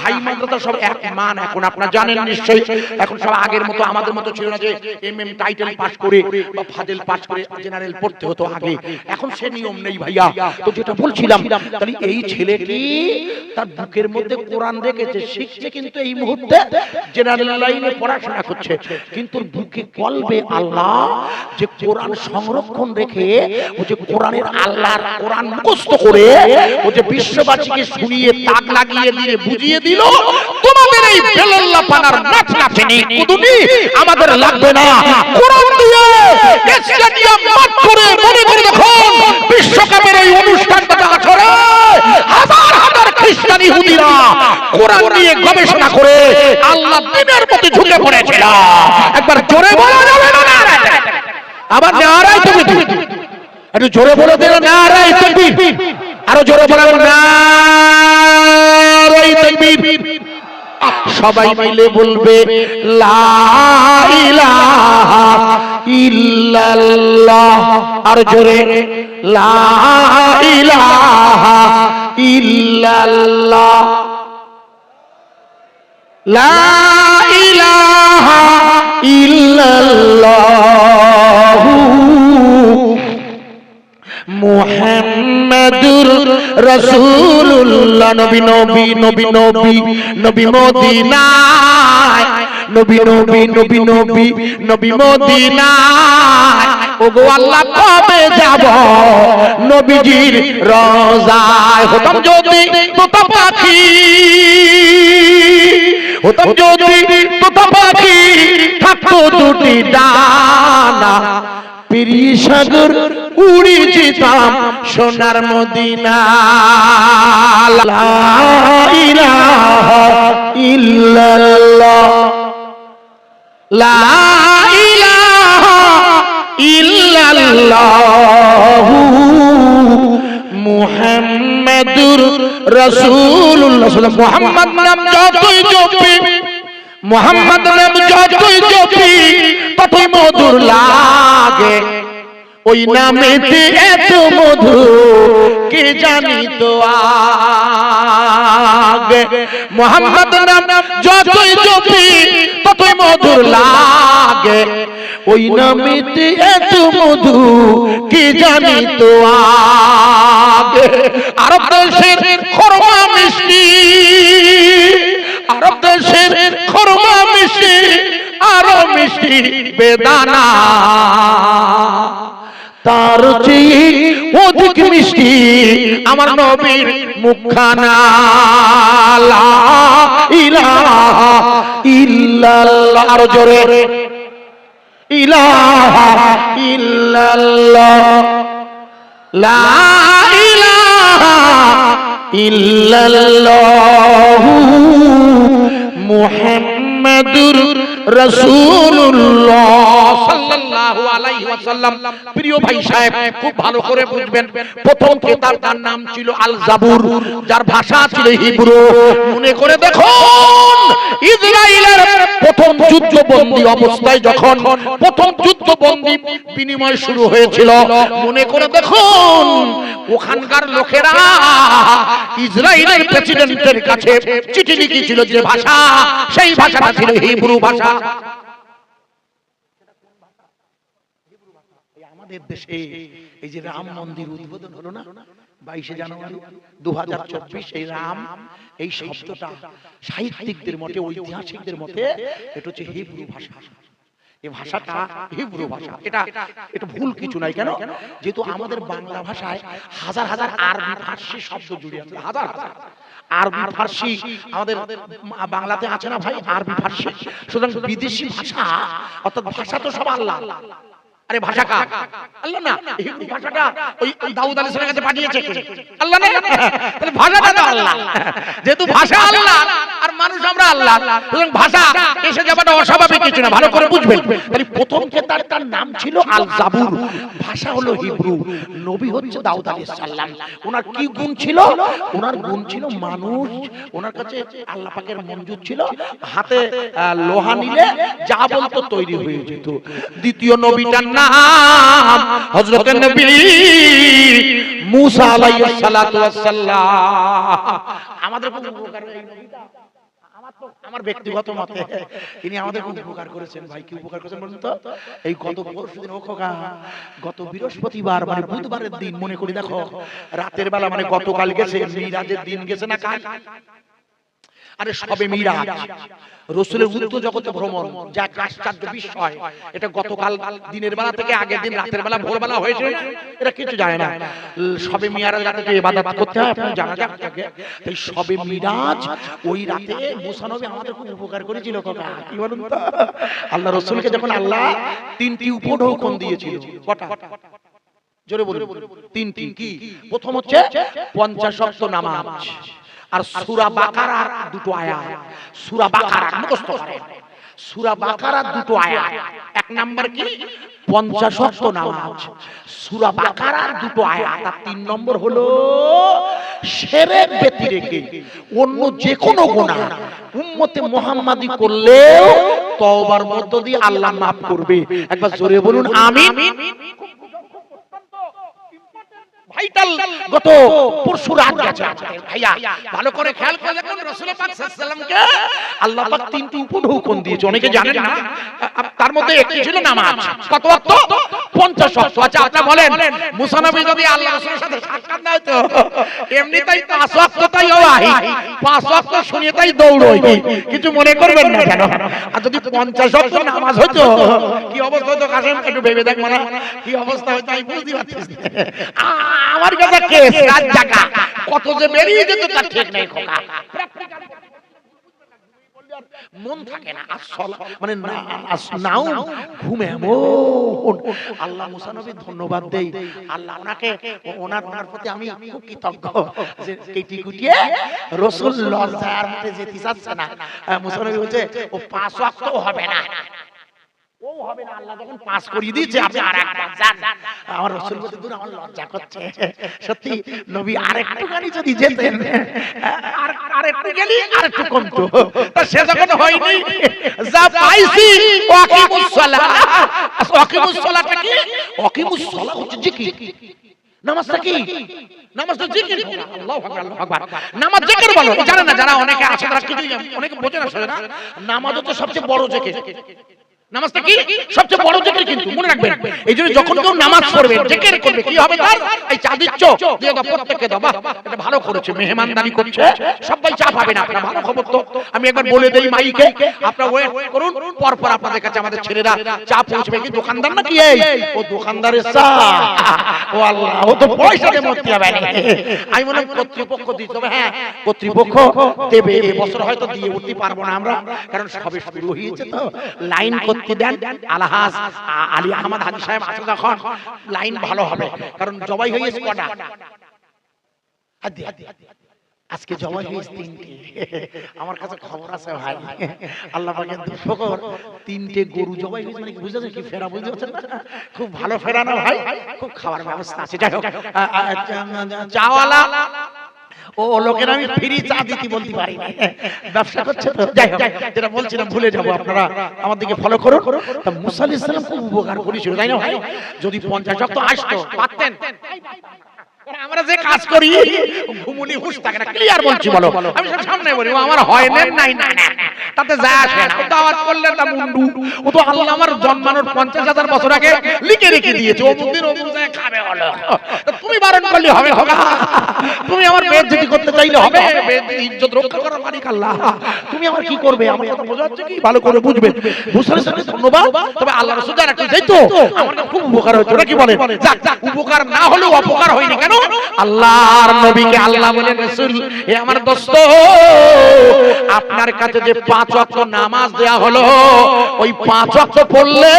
[SPEAKER 1] হাই মাদ্রাসা সব এক মান। এখন আপনারা জানেন নিশ্চয়ই, এখন সব আগের মতো আমাদের মতো ছিল না যে এমএম টাইটেল পাস করে বা ফাজেল পাস করে জেনারেল পড়তে হতো আগে, এখন সে নিয়ম নেই ভাইয়া। তো যেটা বলছিলাম, তাহলে এই ছেলেটি তার বুকের মধ্যে কোরআন রেখেছে, শিখছে, কিন্তু এই মুহূর্তে জেনারেল লাইনে পড়াশোনা করছে, কিন্তু বুকে কলবে আল্লাহ যে কোরআন সংরক্ষণ রেখে ও যে কোরআনের আল্লাহর কোরআন মুখস্থ করে ও যে বিশ্ববাসীকে শুনিয়ে তাক লাগিয়ে দিয়ে বুঝিয়ে দিল, তোমাদের এই বেলাল্লাহ পানার নাচ নাচেনি কুদুনি আমাদের লাগবে না। কোরআন দিয়ে স্টেডিয়াম মাঠ করে মনে করে দেখুন বিশ্বকাপের এই অনুষ্ঠানটা আসরে হাজার হাজার খ্রিস্টান ইহুদিরা কোরআন নিয়ে গবেষণা করে আল্লাহ দ্বীনের প্রতি ঝুঁকে পড়েছিল। একবার জোরে বলা যাবে না? আবার নারায়ে তাকবীর, একটু জোরে বলে দেন নারায়ে তাকবীর, আরো জোরে বলা নারায়ে তাকবীর। সবাই মিলে বলবে লা ইলাহা ইল্লাল্লাহ, আর জোরে লা ইলাহা ইল্লাল্লাহ, লা ইলাহা ইল্লাল্লাহ মুহাম্মাদুর রাসূলুল্লাহ। নবী নবী নবী নবী নবী মদিনায়, নবী নবী নবী নবী নবী মদিনায়। ওগো আল্লাহ কবে যাব নবীজির রওজায়? হতাম যদি তোতা পাখি, হতাম যদি তোতা পাখি, থাকতো দুটি ডানা, পেরিয়ে সাগর উড়ে যেতাম সোনার মদিনা। লা ইলাহা ইল্লাল্লাহ, লা ইলাহা ইল্লাল্লাহ মুহাম্মাদুর রাসূলুল্লাহ। মুহাম্মদ নাম যতই জপি, মুহাম্মদ নাম যতই জপি ততই মধুর লাগে, ওই নামেতে এত মধু কে জানি তো আগে। মুহাম্মদ নাম যতই জপি ততই মধুর লাগে, ওই নামেতে এত মধু কে জানি তো আগে। আরব দেশের খরমা মিষ্টি, আরব দেশের খরমা মিষ্টি, আরো মিষ্টি বেদানা, তার চেয়ে অধিক মিষ্টি আমার নবীর মুখখানা। লা ইলাহা ইল্লাল্লাহ, আরো জোরে ইলাহা ইল্লাল্লাহ লা ইলাহা ইল্লাল্লাহ মুহাম্মাদুর রাসূলুল্লাহ সাল্লাল্লাহু আলাইহি ওয়াসাল্লাম। প্রিয় ভাই সাহেব, খুব ভালো করে বুঝবেন, প্রথম কিতাব তার নাম ছিল আল জাবুর, যার ভাষা ছিল হিব্রু। মনে করে দেখুন, ইসরায়েলের প্রথম যুদ্ধবন্দী অবস্থায় যখন প্রথম যুদ্ধবন্দী বিনিময় শুরু হয়েছিল, মনে করে দেখুন ওখানকার লোকেরা ইসরায়েলের প্রেসিডেন্টের কাছে চিঠি লিখেছিল, যে ভাষা, সেই ভাষাটা ছিল হিব্রু ভাষা। আমাদের দেশে এই যে রাম মন্দির উদ্বোধন হলো না 22শে জানুয়ারি 2024, এই রাম, এই শব্দটা সাহিত্যিকদের মতে, ঐতিহাসিকদের মতে এটা হচ্ছে হিব্রু ভাষা। এই ভাষাটা হিব্রু ভাষা। এটা ভুল কিছু নাই। কেন? যেহেতু আমাদের বাংলা ভাষায় হাজার হাজার আরবি ফার্সি শব্দ জুড়ে আছে, হাজার হাজার আরবি ফার্সি আমাদের বাংলাতে আছে না ভাই, আরবি ফার্সি। সুতরাং বিদেশি ভাষা, অর্থাৎ ভাষা তো সব আল্লাহ। আরে ভাষা কার? আল্লাহ না। হিব্রু ভাষাটা ওই দাউদ আলাইহিস সালামের কাছে পাঠিয়েছে কে? আল্লাহ না। তাহলে ভাষাটা তো আল্লাহ। যেহেতু ভাষা আল্লাহ আর মানুষ আমরা আল্লাহ, সুতরাং ভাষা এসে যাওয়াটা অস্বাভাবিক কিছু না, ভালো করে বুঝবেন। তাহলে প্রথম কিতাবটার নাম ছিল আল জাবুর, ভাষা হলো হিব্রু। নবী হচ্ছে দাউদ আলাইহিস সালাম। ওনার কি গুণ ছিল? ওনার গুণ ছিল মানুষ, ওনার কাছে আল্লাহ পাকের মঞ্জুর ছিল, হাতে লোহা নিলে যা বলতো তৈরি হয়ে যেত। দ্বিতীয় নবীটার নাম হযরত নবী মুসা আলাইহিস সালাতু ওয়াস সালাম। আমাদের খুব উপকার এই নবীটা, আমার ব্যক্তিগত মতে তিনি আমাদের খুব উপকার করেছেন। ভাই কি উপকার করেছেন বলুন তো? এই গত পরশুদিন গত বৃহস্পতিবার মানে বুধবারের দিন, মনে করি দেখো রাতের বেলা, মানে গতকাল গেছে মিরাজের দিন গেছে না কাল? আরে সবে মিরাজ, রাসূলের উত্তর জগতে ভ্রমণ, যা আশ্চর্য বিষয়। এটা গতকাল দিনের বেলা থেকে আগের দিন রাতের বেলা ভোরবেলা হয়েছে, এটা কিছু জানে না। সবে মিরাজ রাতে যে ইবাদত করতে হয় আপনি জানা যাক থাকে। এই সবে মিরাজ ওই রাতে মুসা নবী আমাদের খুব উপকার করেছিল। কথা কি বলুন তো? আল্লাহ রাসূলকে যখন আল্লাহ তিনটি উপঢৌকন দিয়েছিল, কটা? জোরে বলুন। তিনটি। কি? প্রথম হচ্ছে 50 ওয়াক্ত নামাজ, আর সূরা বাকারার দুটো আয়াত। সূরা বাকারা মুখস্থ করেন, সূরা বাকারার দুটো আয়াত। এক নাম্বার কি? 50 ওয়াক্ত নামাজ, সূরা বাকারার দুটো আয়াত। আর 3 নম্বর হলো শিরক ব্যতিরেকে অন্য যে কোনো গুনাহ উম্মতে মুহাম্মাদি করলেও তওবার মধ্য দিয়ে আল্লাহ মাফ করবে। একবার জোরে বলুন আমিন। ভাইটাল গত পরশু রাত গেছে ভাইয়া, ভালো করে খেয়াল করে দেখুন, রাসূল পাক সাল্লাল্লাহু আলাইহি ওয়াসাল্লামকে আল্লাহ পাক তিনটি উপঢৌকন দিয়েছে। অনেকে জানেন না, তার মধ্যে একটি ছিল নামাজ। কত ওয়াক্ত? 50 ওয়াক্ত। আচ্ছা আপনি বলেন, মুসা নবী যদি আল্লাহ রাসূলের সাথে সাক্ষাৎ না হতো, এমনিতেই 5 ওয়াক্ত তাই ওয়াহি, 5 ওয়াক্ত শুনিয়ে তাই দৌড়ই, কিছু মনে করবেন না কেন? আর যদি 50 ওয়াক্ত নামাজ হতো কি অবস্থা হতো? কাসেম একটু ভেবে দেখ, মানে কি অবস্থা হতো আমি বুঝতে পারছি। আমার কাছে কেস রাত জাগা কত যে বেরিয়ে যেত তার ঠিক নেই খোকা, মন থাকে না, মানে নাও ঘুমে এমন। আল্লাহ মুসা নবী ধন্যবাদ দেই, আল্লাহ ওনাকে ওনার প্রতি আমি খুব কৃতজ্ঞ যে কেটি কুটিয়ে রাসূল লজ্জার মধ্যে যেতে চাচ্ছে না। মুসা নবী বলছে ও 5 ওয়াক্ত হবে না, ও হবে না। আল্লাহ যখন পাস করিয়ে দিয়েছে, আপনি আরেকবার যান। আমার রাসূল বলতে দূর আমার লজ্জা করছে। সত্যি নবী আরেকটু গানি যদি যেতেন, আরেকটু গেলি আরেকটু কমতো। তা সে যখন হয়নি, যা পাইছি ওয়াকিমুস সালাহ। ওয়াকিমুস সালাহটা কি? ওয়াকিমুস সালাহ হচ্ছে জিকির। নামাজটা কি? নামাজটা জিকির। আল্লাহু আকবার, আল্লাহু আকবার। নামাজ জিকির বলো, জানেন না যারা? অনেকে আছে তারা কিছুই অনেকে বোঝে না। নামাজ হচ্ছে সবচেয়ে বড় জিকির। নামাজটা কি? সবচেয়ে বড় জিকির। কিন্তু মনে রাখবেন, এইজন্য যখন কেউ নামাজ পড়বে, জিকির করবে, কি হবে তার? এই চা দিচ্ছ, দিয়ে দাও প্রত্যেককে দাও। বাহ, এটা ভালো করেছে, মেহমানদারি করছে, সবাই চা পাবে না। আপনারা ভালো খবর তো আমি একবার বলে দেই মাইকে, আপনারা ওয়েট করুন, পরপর আপনাদের কাছে আমাদের ছেলেরা চা পৌঁছবে। কি দোকানদার নাকি? এই ও দোকানদারের চা, ও আল্লাহ, ও তো পয়সা দিয়ে মরতে হবে না। আমি মনে হয় কর্তৃপক্ষ দিতে হবে। হ্যাঁ, কর্তৃপক্ষ দেবে। এবছর হয়তো দিয়ে উঠতে পারবো না আমরা, কারণ সবে শুরু হয়েছে তো, লাইন একটু দেন। আলহাজ আলী আহমদ হাজী সাহেব আছে যখন লাইন ভালো হবে, কারণ জবাই হয়েছে কটা? আজকে জবাই হয়েছে 3টে। আমার কাছে খবর আছে ভাই, আল্লাহ পাকের শুকর, 3টে গরু জবাই হয়েছে। মানে বুঝতে কি ফেরা, বুঝতে পারছেন না? খুব ভালো ফেরা না ভাই, খুব খাবার ব্যবস্থা আছে। যাই হোক, চাওয়ালা ও লোকের আমি ফ্রি চা দিতে বলতে পারি না, ব্যবসা করছে তো। যাই হোক, যেটা বলছিলাম ভুলে যাবো, আপনারা আমার দিকে ফলো করুন। তা মুসা আলাইহিস সালাম খুব উপকার করেছিল, তাই না ভাই? যদি 50 ওয়াক্ত আসতো পারতেন। আমরা যে কাজ করি ঘুমুনি হুশ থাকে না, ক্লিয়ার বলছি বলো। আমি সব সামনে বলি, ও আমার হয় না, নাই না তাতে যায় আসে না। ও দাওয়াত করলে না মুন্ডু, ও তো আল্লাহ আমার জন্মানোর 50,000 বছর আগে লিখে রেখে দিয়েছে, ও মুদিন ও বুঝায় খাবে হলো। তুমি বারণ করলে হবে হবে, তুমি আমার বেইজ্জতি করতে চাইলে হবে, ইজ্জত রক্ষা করার মালিক আল্লাহ। তুমি আমার কি করবে? আমার কথা বোঝা হচ্ছে কি? ভালো করে বুঝবেন। মুসা আলাইহিস সালাম ধন্যবাদ, তবে আল্লাহ রাসূল যারা কইছে তো আমার খুব উপকার হয়েছে। ওরা কি বলে? যাক, উপকার না হলেও অপকার হয়নি কেন? আল্লাহর নবীকে আল্লাহ বলেন, রাসূল এ আমার দোস্ত, আপনার কাছে যে 5 ওয়াক্ত নামাজ দেয়া হলো, ওই 5 ওয়াক্ত পড়লে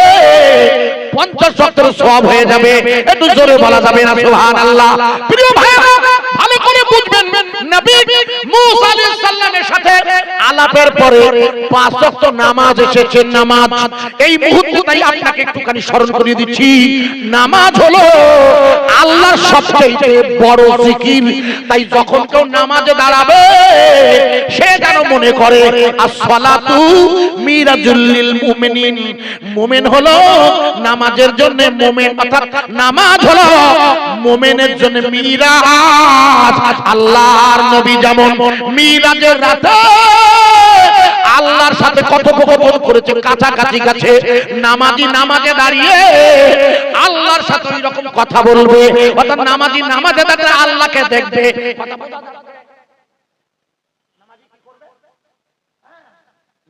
[SPEAKER 1] 50 ওয়াক্তের সওয়াব হয়ে যাবে। একটু জোরে বলা যাবে না সুবহানাল্লাহ? প্রিয় ভাইরা, ভালো করে বুঝবেন, নবী মুসা আলাইহিস সালামের সাথে আলাপের পরে 5 ওয়াক্ত নামাজ এসেছে। নামাজ এই মুহূর্তটাই আপনাকে একটুখানি স্মরণ করিয়ে দিচ্ছি। নামাজ হলো আল্লাহর সবচেয়ে বড় জিকির। তাই যখন কেউ নামাজে দাঁড়াবে, সে যেন মনে করে as-সালাতু মিরাজুল লিল মুমিনিন। মুমিন হলো নামাজের জন্য, মুমিন অর্থাৎ নামাজ হলো মুমিনের জন্য মিরাজ। আল্লাহর নবী যেমন মিরাজের রাতে আল্লাহর সাথে কথোপকথন করেছে, কাছাকাছি কাছে, নামাজি নামাজে দাঁড়িয়ে আল্লাহর সাথে ওই রকম কথা বলবে। অর্থাৎ নামাজি নামাজে দাঁড়িয়ে আল্লাহকে দেখবে।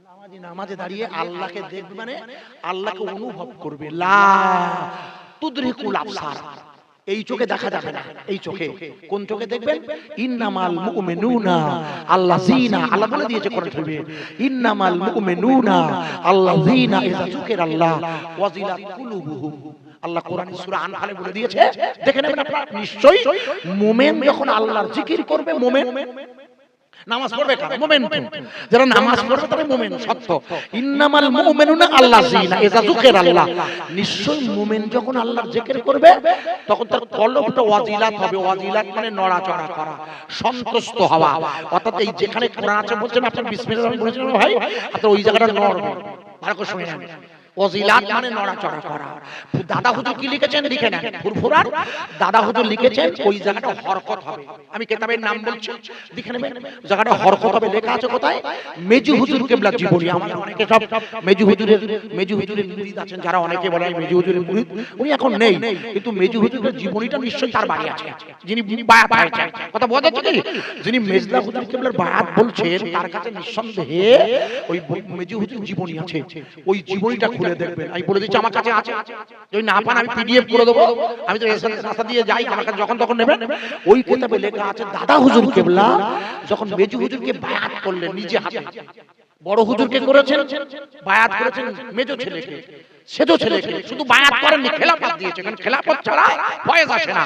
[SPEAKER 1] নামাজি নামাজে দাঁড়িয়ে আল্লাহকে দেখবে, মানে আল্লাহকে অনুভব করবে। লা তুদরিকুল আবসার, এই চোখে দেখা যাবে না, এই চোখে। কোন চোখে দেখবেন? ইন্নামাল মুমিনুনা আল্লাযিনা, আল্লাহ বলে দিয়েছে কোরআন শরীফে, ইন্নামাল মুমিনুনা আল্লাযিনা ইযা যুকিরাল্লাহ ওয়াজিলাত কুলুবুহুম। আল্লাহ কোরআনে সূরা আনফালে বলে দিয়েছে, দেখে নেবেন আপনারা নিশ্চয়ই, মুমিন যখন আল্লাহর জিকির করবে, মুমিন নামাজ পড়বে কারা? মুমিন। যারা নামাজ পড়বে তারা মুমিন সত্য। ইন্নামাল মুমিনুনা আল্লাযিনা ইযা যুকিরাল্লাহ, নিশ্চয়ই মুমিন যখন আল্লাহর জিকির করবে তখন তার কলবটা ওয়াজিলাত হবে। ওয়াজিলাত মানে নড়াচড়া করা, সন্তুষ্ট হওয়া। অর্থাৎ এই যেখানে কোরআন আছে বলছেন আপনি বিসমিল্লাহ বলেছেন ভাই, আপনার ওই জায়গাটা নড়বে। ভালো করে শুনে নেন, ওয়াজিলাত মানে নড়াচড়া করা। দাদা হুজুর কি লিখেছেন? লিখে নেন, ফুরফুরার দাদা হুজুর লিখেছেন ওই জায়গাটা হরকত হবে। আমি কিতাবের নাম বলছি, লিখে নেবেন, জায়গাটা হরকত হবে। লেখা আছে কোথায়? মেজু হুজুর কিবলা জীবনী। আমরা অনেকে সব মেজু হুজুরের মুরিদ আছেন, যারা অনেকে বলে মেজু হুজুরের মুরিদ, উনি এখন নেই, কিন্তু মেজু হুজুরের জীবনীটা নিশ্চয়ই তার বাড়ি আছে, যিনি বায়াত হয়েছেন। কথা বোঝা যাচ্ছে কি? যিনি মেজলা হুজুর কিবলার বায়াত বলছেন, তার কাছে নিঃসন্দেহে ওই মেজু হুজুর জীবনী আছে। ওই জীবনীটা খুলে দেখবেন। আমি বলে দিচ্ছি আমার কাছে আছে, যদি না পান আমি পিডিএফ করে দেবো। আমি তো এসএমএস রাস্তা দিয়ে যাই, আমার কাছে যখন তখন নেবেন। ওই কিতাবে লেখা আছে দাদা হুজুর কিবলা যখন মেজু হুজুরকে বায়াত করলেন নিজে হাতে, বড় হুজুরকে করেছেন বায়াত, করেছেন মেজো ছেলেকে, সেজো ছেলেকে, শুধু বায়াত করেননি, খেলাফত দিয়েছে। কারণ খেলাফত ছাড়া ফয়েজ আসে না,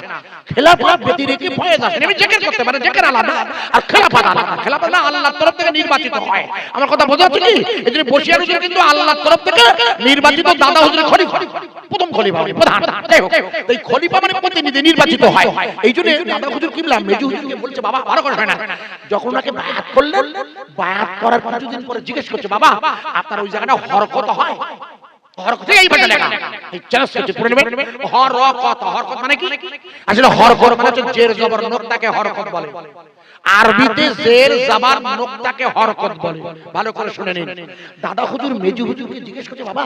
[SPEAKER 1] খেলাফত ব্যতি রেখে ফয়েজ আসে না। আমি জিকির করতে পারে, জিকির আলাদা আর খেলাফত আলাদা। খেলাফত না আল্লাহর তরফ থেকে নির্বাচিত হয়। আমার কথা বোঝা যাচ্ছে কি? এজন্য বশির হুজুর কিন্তু আল্লাহর তরফ থেকে নির্বাচিত, দাদা হুজুরের খলিফা, প্রথম খলিফা, প্রধান। যাই হোক, এই খলিফা মানে প্রতিনিধি, নির্বাচিত হয়। এইজন্য দাদা হুজুর কিবলা মেজু হুজুরকে বলছে, বাবা ভালো করে হয় না, যখন ওনাকে বায়াত করলেন, বায়াত করার কিছুদিন পরে জিজ্ঞেস করছে, বাবা আপনার ওই জায়গাটা হরকত হয়? হরকত এই বাটা লেখা, এই চ্যালেঞ্জ করছে পড়ে নেবেন। হরকত, হরকত মানে কি? আসলে হরকত মানে হচ্ছে জের জবর নোক্তাকে হরকত বলে। আরবিতে জের জবর নোক্তাকে হরকত বলে। ভালো করে শুনে নিন। দাদা হুজুর মেজু হুজুরকে জিজ্ঞেস করছে, বাবা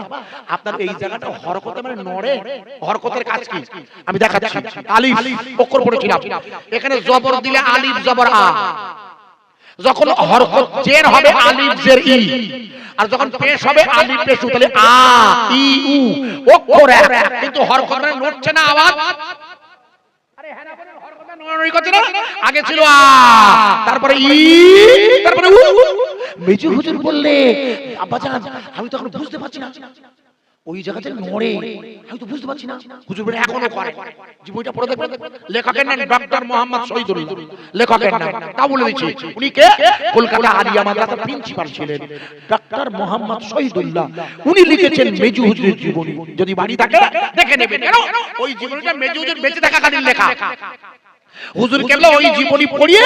[SPEAKER 1] আপনার এই জায়গাটা হরকত মানে নড়ে, হরকতের কাজ কি? আমি দেখাচ্ছি। আলিফ অক্ষর পড়েছিলাম, এখানে জবর দিলে আলিফ জবর আ, যখন হরকত জের হবে আলিফ জের ই, আর যখন পেশ হবে আলিফ পেশ উ, তাহলে আ ই উ অক্ষর এক, কিন্তু হরকত মানে নড়ছে না আওয়াজ। আরে হ্যাঁ না বলেন, হরকত নড়ানড়ি করছে না? আগে ছিল আ, তারপরে ই, তারপরে উ। মেজু হুজুর বললে, আব্বা জান আমি তো এখন বুঝতে পারছি না, ওই জায়গাতে নড়ে, আমি তো বুঝতে পারছি না। হুজুর বলে এখনো করে। জীবনটা পড়ে দেখবেন, লেখকের নাম ডক্টর মোহাম্মদ শহীদুল্লাহ, লেখকের নাম তা বলে দিচ্ছি। উনি কে? কলকাতা আলিয়া মাদ্রাসার প্রিন্সিপাল ছিলেন ডক্টর মোহাম্মদ শহীদুল্লাহ। উনি লিখেছেন মেজু হুজুরের জীবনী, যদি বাড়ি থাকে দেখে নেবেন। কেন ওই জীবনীটা মেজু হুজুর বেঁচে থাকাকালীন লেখা। হুজুর কেবলা ওই জীবনী পড়িয়ে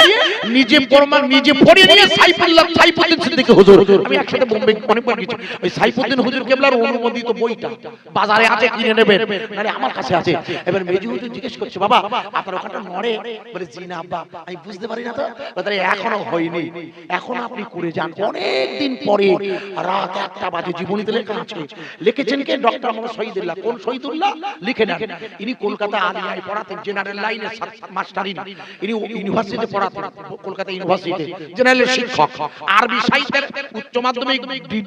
[SPEAKER 1] নিজে প্রমাণ নিজে পড়িয়ে নিয়ে সাইফুদ্দিন সিদ্দিকী হুজুর, আমি একসাথে বোম্বে অনেক বার গেছি, ওই সাইফুদ্দিন হুজুর কেবলার অনুমোদিত বইটা বাজারে আছে, কিনে নেবেন, মানে আমার কাছে আছে। এবার মেজু হুজুর জিজ্ঞেস করছে, বাবা আপনার ওখানটা নড়ে? বলে জি না আব্বা, আমি বুঝতে পারি না তো। বলে এখনো হয়নি, এখন আপনি করে যান। অনেক দিন পরে রাত 1টা বাজে, জীবনীতে লেখা আছে। লিখেছেন কে? ডক্টর মোহাম্মদ শহীদুল্লাহ। কোন শহীদুল্লাহ? লিখে নেন। ইনি কলকাতা আলিয়ায় পড়াতেন, জেনারেল লাইনে মাস্টার। ইনি ইউনিভার্সিটিতে পড়াতেন, কলকাতা ইউনিভার্সিটিতে জেনারেল শিক্ষক। আরবি সাহিত্যের উচ্চ মাধ্যমিক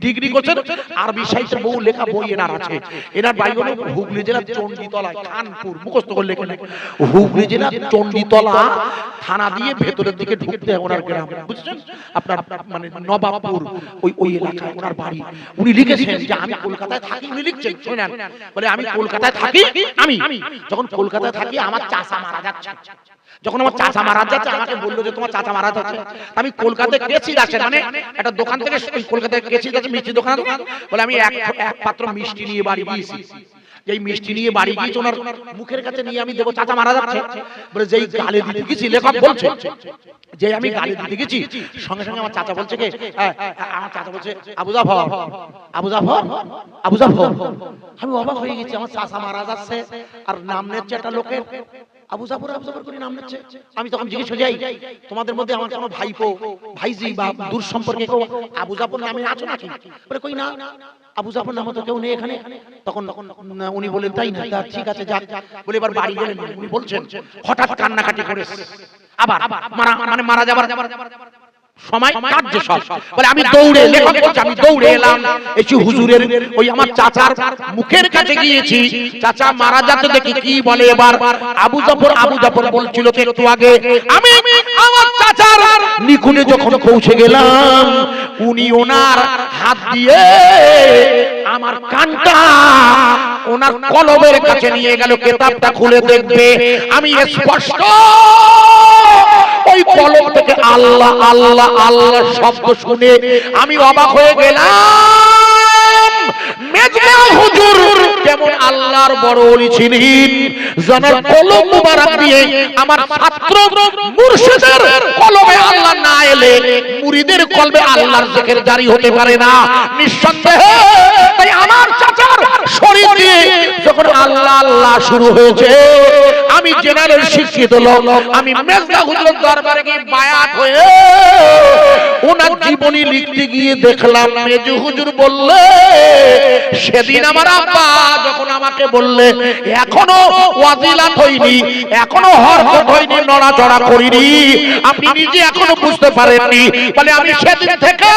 [SPEAKER 1] ডিগ্রি করছেন। আরবি সাহিত্যের বহু লেখা বই এনার আছে। এনার বাড়ি হলো হুগলি জেলার চণ্ডীতলায়, খানপুর, মুখস্থ করে লেখেন। হুগলি জেলার চণ্ডীতলা থানা দিয়ে ভেতরের দিকে ঢুকতে ওনার গ্রাম, বুঝছেন? আপনার মানে নবাবপুর ওই এলাকায় ওনার বাড়ি। উনি লিখেছেন যে আমি কলকাতায় থাকি। উনি লিখছেন, শুনেন, বলে আমি কলকাতায় থাকি। আমি যখন কলকাতায় থাকি আমার চাচা মারা যাচ্ছে। যখন আমার চাচা মারা যাচ্ছে, আমাকে বললো যে তোমার চাচা মারা যাচ্ছে। আমি কলকাতায় কেসি আছে, মানে একটা দোকান থেকে, কলকাতায় কেসি আছে, মিষ্টি দোকান। বলে আমি এক পাত্র মিষ্টি নিয়ে বাড়ি গিয়েছি। যেই মিষ্টি নিয়ে বাড়ি গিয়েছি, ওনার মুখের কাছে নিয়ে আমি দেবো, চাচা মারা যাচ্ছে। বলে যেই গালে দিতে গেছি, লেখক বলছে যে আমি গালে দিতে গেছি, সঙ্গে সঙ্গে আমার চাচা বলছে কে? আমার চাচা বলছে আবু জাফর, আবু জাফর, আবু জাফর। আমি অবাক হয়ে গেছি, আমার চাচা মারা যাচ্ছে আর নাম নিচ্ছে একটা লোকের, আবু জাফর আবু জাফর করে নাম নিচ্ছে। আমি তখন জিজ্ঞেস করি, যাই তোমাদের মধ্যে আমার কোনো ভাইপো, ভাইজি বা দূর সম্পর্কে কেউ আবু জাফর নামে আছো নাকি? বলে কই না, আবু জাফর নামে তো কেউ নেই এখানে। তখন উনি বলেন তাই না, তা ঠিক আছে যাক। বলে এবার বাড়ি গেলেন। উনি বলছেন হঠাৎ কান্নাকাটি করে আবার মারা যাবার সময় কাটছে সব। বলে আমি দৌড়ে, লেখক বলছে আমি দৌড়ে এলাম, এসে হুজুরের ওই আমার চাচার মুখের কাছে গিয়েছি। চাচা মারা যাচ্ছে দেখি কি বলে এবার আবু জাফর বলছিল তো একটু আগে, আমি আমার চাচার নিকুনে যখন পৌঁছে গেলাম, উনি ওনার হাত দিয়ে আমার কানটা ওনার কলমের কাছে নিয়ে গেল, কিতাবটা খুলে দেখবে। আমি স্পষ্ট ওই কলম থেকে আল্লাহ আল্লাহ আল্লাহ শব্দ শুনে আমি অবাক হয়ে গেলাম। মেজবা হুজুর কেমন আল্লাহর বড় ওলি ছিলেন, জানার কলম মুবারক দিয়ে আমার ছাত্র মুর্শিদের কলমে আল্লাহ না এলে মুরিদের কলবে আল্লাহর জিকির জারি হতে পারে না। নিঃসন্দেহে তাই আমার চাচার শরীর দিয়ে যখন আল্লাহ আল্লাহ শুরু হয়েছে, আমি জেনারেল শিক্ষিত লোক, আমি মেজবা হুজুরের দরবারে গিয়ে বায়াত হয়ে ওনার জীবনী লিখতে গিয়ে দেখলাম মেজু হুজুর বললে, সেদিন আমার আব্বা যখন আমাকে বললে এখনো ওয়াজিলাত হয়নি, এখনো হরকত হয়নি, নড়াচড়া করিনি, আপনি নিজে এখনো বুঝতে পারেননি। বলে আমি সেদিন থেকে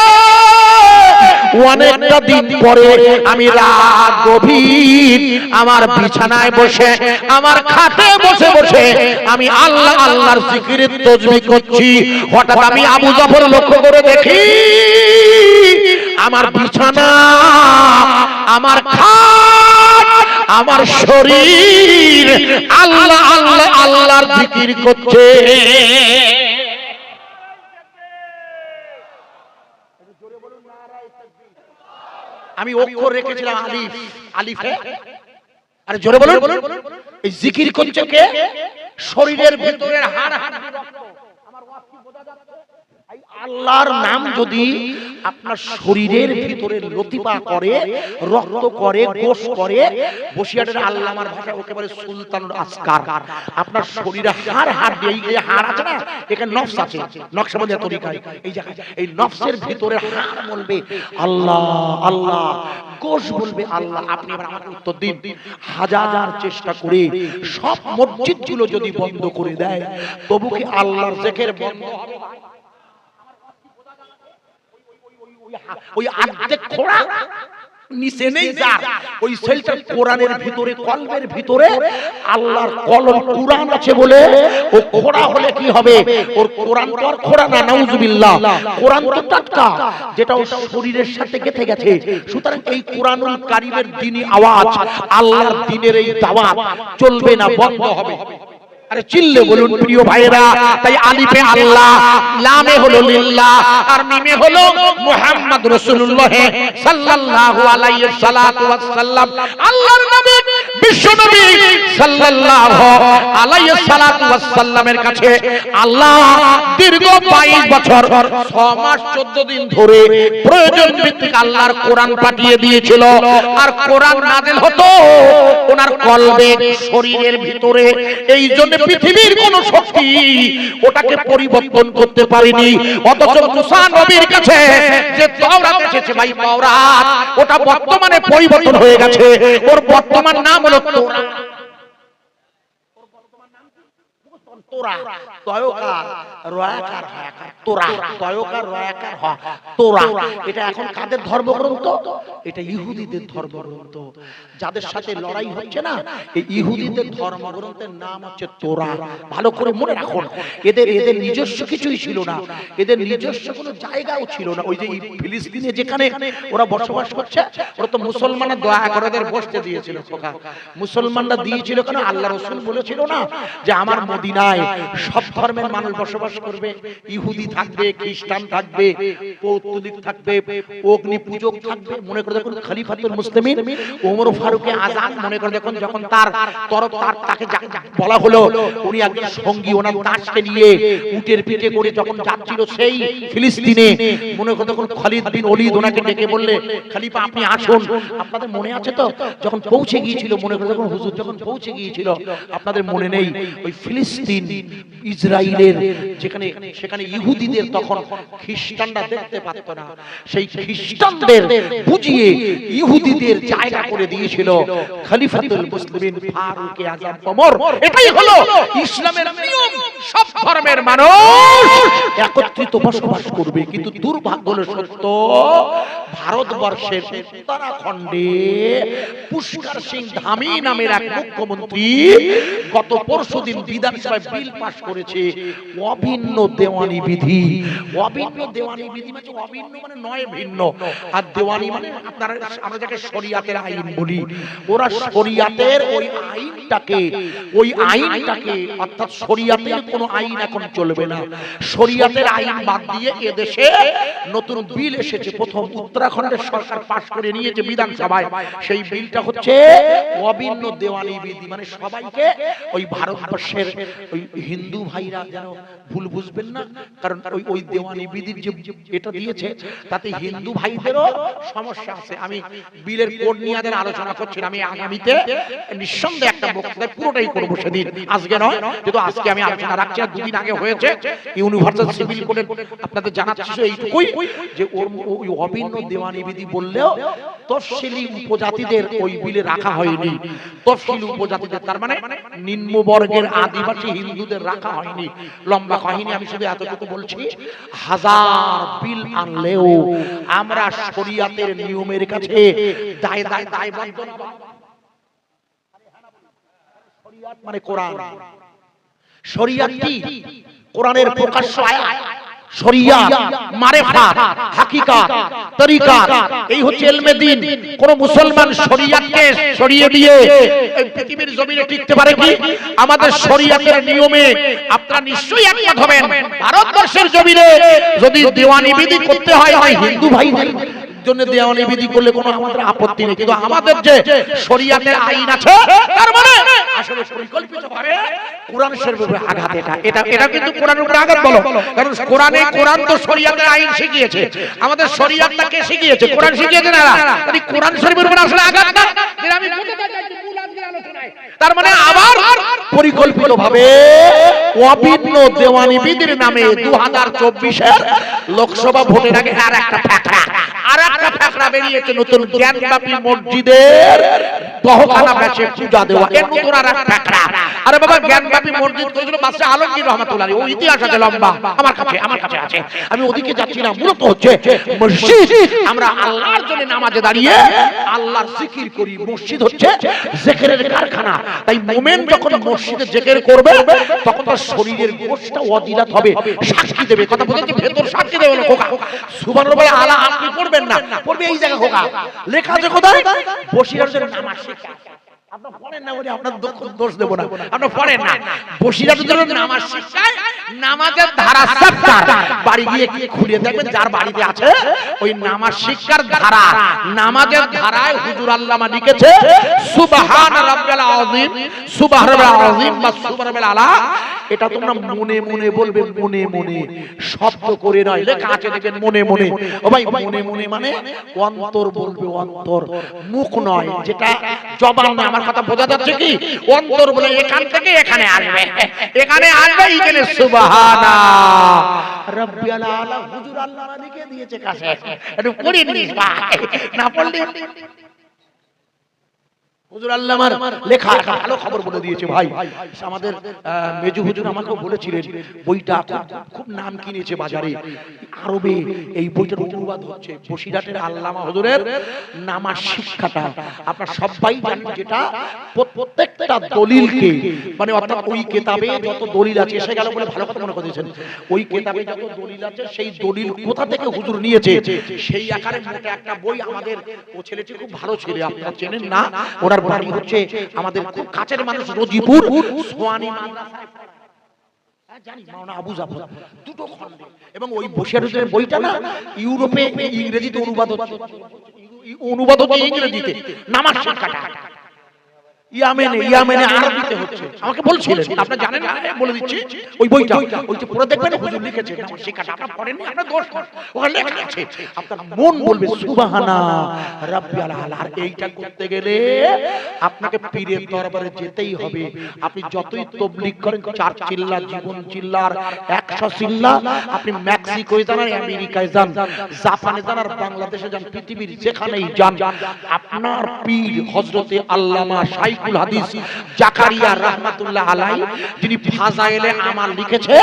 [SPEAKER 1] অনেকটা দিন পরে আমি রাত গভীর আমার বিছানায় বসে, আমার খাটে বসে বসে আমি আল্লাহ আল্লাহর জিকিরের তাসবিহ করছি। হঠাৎ আমি আবু জাফর লক্ষ্য করে দেখি আমার বিছানা, আমার খাট, আমার শরীর আল্লাহ আল্লাহ আল্লাহর জিকির করছে। আমি অক্ষর রেখেছিলাম আলিফ, আলিফে, আরে জোরে বলুন, এই জিকির করছে কে? শরীরের ভিতরের হাড় হাড় রক্ত। আমার ওয়াজ কি বোঝা যাচ্ছে? আল্লাহর নাম যদি আপনার শরীরের ভিতরে লতিফা করে, রক্ত করে, গোশ করে, বসিয়াটের আল্লামার ভাষা ওকে বলে সুলতানুল আসকার। আপনার শরীরে হাড় হাড় দিয়ে, এই যে হাড় আছে না, এখানে নফস আছে, নকশবন্দি তরিকায় এই জায়গায় এই নফসের ভিতরে হাড় বলবে আল্লাহ আল্লাহ, গোশ বলবে আল্লাহ। আপনি এবার আমাকে উত্তর দিন, হাজার চেষ্টা করে সব মসজিদগুলো যদি বন্ধ করে দেয়, তবু কি আল্লাহর জিকির বন্ধ হবে? ওই আর্ধেক খোড়া নিচে নেই যার, ওই সেলটা কোরআনের ভিতরে, কলবের ভিতরে আল্লাহর কলম কোরআন আছে বলে ও খোড়া হলে কি হবে, ওর কোরআন তো আর খোড়া না, নাউজুবিল্লাহ, কোরআন তো টাটকা, যেটা ওর শরীরের সাথে গেঁথে গেছে। সুতরাং এই কোরআনুল কারীমের দ্বীনি আওয়াজ, আল্লাহর দ্বীনের এই দাওয়াত চলবে না, বন্ধ হবে। আরে চিল্লে বলুন প্রিয় ভাইরা। তাই আলিফে আল্লাহ, লামে হলো লিল্লাহ, আর মিমে হলো মুহাম্মদ রাসূলুল্লাহ সাল্লাল্লাহু আলাইহি সাল্লাতু ওয়াস সাল্লাম, আল্লাহর নবী বিশ্ব নবী সাল্লাল্লাহু আলাইহি সাল্লাতু ওয়াস সাল্লামের কাছে আল্লাহ দীর্ঘ 22 বছর 6 মাস 14 দিন ধরে প্রয়োজন ভিত্তিক আল্লাহর কোরআন পাঠিয়ে দিয়েছিল। আর কোরআন নাযিল হতো ওনার কলবে, শরীরের ভিতরে। এই জন্য পৃথিবীর কোন শক্তি ওটাকে পরিবর্তন করতে পারেনি। অথচ মুসা নবীর কাছে যে তাওরাত এসেছে ভাই, তাওরাত ওটা বর্তমানে পরিবর্তন হয়ে গেছে, ওর বর্তমান নাম হলো তাওরাত। তোরা তয়কার রয়াকার হায়াকার, তোরা তয়কার রয়াকার হ তোরা। এটা এখন কাদের ধর্মগ্রন্থ? এটা ইহুদিদের ধর্মগ্রন্থ। যাদের সাথে লড়াই হচ্ছে না, এই ইহুদিদের ধর্মগ্রন্থের নাম হচ্ছে তোরা। ভালো করে মনে রাখুন, এদের নিজস্ব কিছুই ছিল না, এদের নিজস্ব কোনো জায়গাও ছিল না। ওই যে ফিলিস্তিনে যেখানে ওরা বসবাস করছে, ওরা তো মুসলমানরা দয়া করে ওদের বসতে দিয়েছিল। খোকা মুসলমানরা দিয়েছিল কেন? আল্লাহ রাসূল বলেছিল না যে আমার মদিনায় সব ধর্মের মানুষ বসবাস করবে, ইহুদি থাকবে, খ্রিস্টান থাকবে, পৌত্তলিক থাকবে, অগ্নি পূজক থাকবে। মনে করে দেখুন খলিফাতুল মুসলিমিন ওমর ফারুকে আযাম, মনে করে দেখুন যখন তার তরফ তাকে বলা হলো, উনি একজন সঙ্গী ওনার দাসকে নিয়ে উটের পিঠে করে যখন যাচ্ছিল সেই ফিলিস্তিনে, মনে করে দেখুন খালিদ বিন ওলীদ ওনাকে ডেকে বললে, খলিফা আপনি আসুন। আপনাদের মনে আছে তো যখন পৌঁছে গিয়েছিল, মনে করে দেখুন হুজুর যখন পৌঁছে গিয়েছিল, আপনাদের মনে নেই ওই ফিলিস্তিন ইসরায়েলের যেখানে, সেখানে ইহুদিদের তখন খ্রিস্টানরা দেখতে পারত না, সেই খ্রিস্টানদের বুঝিয়ে ইহুদিদের জায়গা করে দিয়েছিল খলিফাতুল মুসলিমিন ফারুকে আযম ওমর। এটাই হলো ইসলামের নিয়ম, সব ধর্মের মানুষ একত্রিত বসবাস করবে। কিন্তু দুর্ভাগ্য হলো সত্য, ভারতবর্ষের উত্তরাখণ্ডে পুষ্কর সিং ধামি নামের এক মুখ্যমন্ত্রী গত পরশুদিন বিধানসভায় বিল পাস করেছে অভিন্ন দেওয়ানি বিধি। অভিন্ন দেওয়ানি বিধি মানে অভিন্ন মানে নয় ভিন্ন, আর দেওয়ানি মানে আপনারা আমরা যাকে শরিয়াতের আইন বলি, ওরা শরিয়াতের ওই আইনটাকে অর্থাৎ শরিয়াতের কোন আইন এখন চলবে না, শরিয়াতের আইন বাদ দিয়ে এদেশে নতুন বিল এসেছে। প্রথম উত্তরাখণ্ডের সরকার পাস করে নিয়েছে বিধানসভায়, সেই বিলটা হচ্ছে অভিন্ন দেওয়ানি বিধি। মানে সবাইকে ওই ভারতবর্ষের ওই হিন্দু ভাইরা যেন ভুল বুঝবেন না, কারণ ওই দেওয়ানি বিধির যে এটা দিয়েছে তাতে হিন্দু ভাইদেরও সমস্যা আছে। আমি বিলের কোড নিয়ে আলোচনা করছি, আমি আগামীতে নিঃসন্দেহে একটা বক্তৃতা পুরোটাই করবো সেদিন, আজকে নয়, কিন্তু আজকে আমি আলোচনা রাখছি। আর দুদিন আগে হয়েছে ইউনিভার্সাল সিভিল কোডের, আপনাদের জানাচ্ছি এইটুকুই যে ওই অভিন্ন দেওয়ানি বিধি বললেও তফসিলি উপজাতিদের ওই বিলে রাখা হয়নি। তফসিলি উপজাতিদের তার মানে নিম্নবর্গের আদিবাসী হিন্দুদের রাখা হয়নি। লম্বা কাহিনী, আমি শুধু এতটুকু বলছি, হাজার বিল আনলেও আমরা শরিয়াতের নিয়মের কাছে দায়বদ্ধ। শরিয়াত মানে কোরআন, শরিয়াত কি? কোরআনের প্রকাশ্য আয়াত। শরিয়াত মারিফাত, হাকিকাত, তরিকাত, এই হচ্ছে ইলমে দ্বীন। কোন মুসলমান শরিয়াতকে সরিয়ে দিয়ে এই পৃথিবীর জমিনে টিকতে পারে কি? আমাদের শরিয়াতের নিয়মে আপনারা নিশ্চয়ই একমত হবেন, ভারতবর্ষের জমিনে যদি দেওয়ানি বিধি করতে হয় হিন্দু ভাইদের জন্য দেওয়ানি বিধি করলে কোনো আমাদের আপত্তি নেই, কিন্তু আমাদের যে শরিয়াতের আইন আছে তার মানে আসলে পরিকল্পিতভাবে কোরআন শরীফের উপরে আঘাত। এটা কিন্তু কোরআনের উপরে আঘাত বলো, কারণ কোরআন তো শরিয়াতের আইন শিখিয়েছে, আমাদের শরিয়াতটা কে শিখিয়েছে? কোরআন শিখিয়েছে না? তাই কোরআন শরীফের উপরে আসলে আঘাত না, যেটা আমি বলতে চাইছি মূল আজকের আলোচনায়। তার মানে আবার পরিকল্পিতভাবে অভিন্ন দেওয়ানি বিধির নামে 2024-এর লোকসভা ভোটের আগে আর একটা ফ্যাকড়া বেরিয়েছে, নতুন জ্ঞানব্যাপী মসজিদের তহখানা বেচে পূজা দেওয়া, এর নতুন আর একটা ফ্যাকড়া। আরে বাবা জ্ঞানব্যাপী মসজিদ করেছিল বাদশাহ আলমগীর রহমাতুল্লাহ আলাইহি, ও ইতিহাস আছে লম্বা, আমার কাছে আছে। আমি ওদিকে যাচ্ছি না, মূলত হচ্ছে মসজিদ আমরা আল্লাহর জন্য নামাজে দাঁড়িয়ে আল্লাহর জিকির করি। মসজিদ হচ্ছে জিকিরের কারখানা। তাই মুমিন যখন মসজিদে জিকির করবে তখন তার শরীরের গোশটা অদিলাত হবে, সাক্ষী দেবে। কথা বুঝেছি? ভেতর সাক্ষী দেবে না। খোকা সুবহানাল্লাহ আলা আপনি পড়বেন না, পড়বে এই জায়গা। খোকা লেখা আছে কোথায়? বসিরাতের নামাজ শিক্ষা। আপনারা পড়েন না বলে আপনার দোষ দেব না, আপনারা পড়েন না। বসিরাতের নামাজ শিক্ষায় নামাজের ধারা চ্যাপ্টার বাড়ি গিয়ে কি খুলে দেখবেন, যার বাড়িতে আছে ওই নামাজ শিক্ষার ধারা, নামাজের ধারায় হুজুর আল্লামা লিখেছে সুবহান রাব্বিল আযীম, সুবহান রাব্বিল আযীম বা সুবহান রাব্বিল আলা। এটা তোমরা মনে মনে বলবে, মনে মনে, শব্দ করে নয়। লেখা আছে দেখবেন মনে মনে। ও ভাই মনে মনে মানে অন্তর বলবে, অন্তর, মুখ নয়, যেটা জবান নয়। আমার কথা বোঝা যাচ্ছে কি? অন্তর বলে এখান থেকে এখানে আসবে, এখানে আসবে, এখানে সুবহানা রাব্বিল আলা হুজুর আল্লামা লিখে দিয়েছে কাছে। একটু পড়ে নিস ভাই, না পড়লে হুজুর আল্লামার লেখা একটা ভালো খবর বলে দিয়েছে ভাই। আমাদের মেজু হুজুর আমাকে বলেছিলেন বইটা খুব নাম কিনেছে বাজারে, আরবে এই বইটার অনুবাদ হচ্ছে। বসিরহাটের আল্লামা হুজুরের নামাজ শিক্ষাটা আপনারা সবাই জানেন, যেটা প্রত্যেকটা দলিলকে মানে অর্থাৎ ওই কিতাবে যত দলিল আছে, এসে গেল বলে ভালো কথা মনে করেছেন, ওই কিতাবে যত দলিল আছে সেই দলিল কোথা থেকে হুজুর নিয়েছে সেই আকারে মোটা একটা বই। আমাদের ও ছেলেটি খুব ভালো ছেলে, আপনারা চেনেন না, ওনার বাড়ি হচ্ছে আমাদের খুব কাছের মানুষ, রজিপুর সোয়ানি মাদ্রাসায় জানি মাওলানা আবু জাফর, দুটো খণ্ডে। এবং ওই বসিরহাটের বইটা না ইউরোপে ইংরেজিতে অনুবাদ হচ্ছে, ইংরেজিতে নামাজ শিক্ষাটা ইয়ামেনে আরবিতে হচ্ছে। আমাকে বলছিলেন, আপনারা জানেন না, বলে দিচ্ছি। ওই বইটা ওইটা পড়ে দেখবেন, হুজুর লিখেছে নামাজ শিক্ষাটা। আপনারা পড়েননি, আপনার দোষ নয়, ওখানে লেখা আছে। আপনার মন বলবে সুবহানা রাব্বিল আলা। আর এইটা করতে গেলে আপনাকে পীরের দরবারে যেতেই হবে। আপনি যতই তাবলীগ করেন, 4 চিল্লা, জীবন চিল্লার 100 চিল্লা, আপনি মেক্সিকোয় যান, আমেরিকায় যান, জাপানে যান, আর বাংলাদেশে যান, পৃথিবীর যেখানেই যান, আপনার পীর হযরতে আল্লামা শাইখুল হাদিস জাকারিয়া রাহমাতুল্লাহ আলাইহি, যিনি ফাজাইলে আমাল লিখেছে,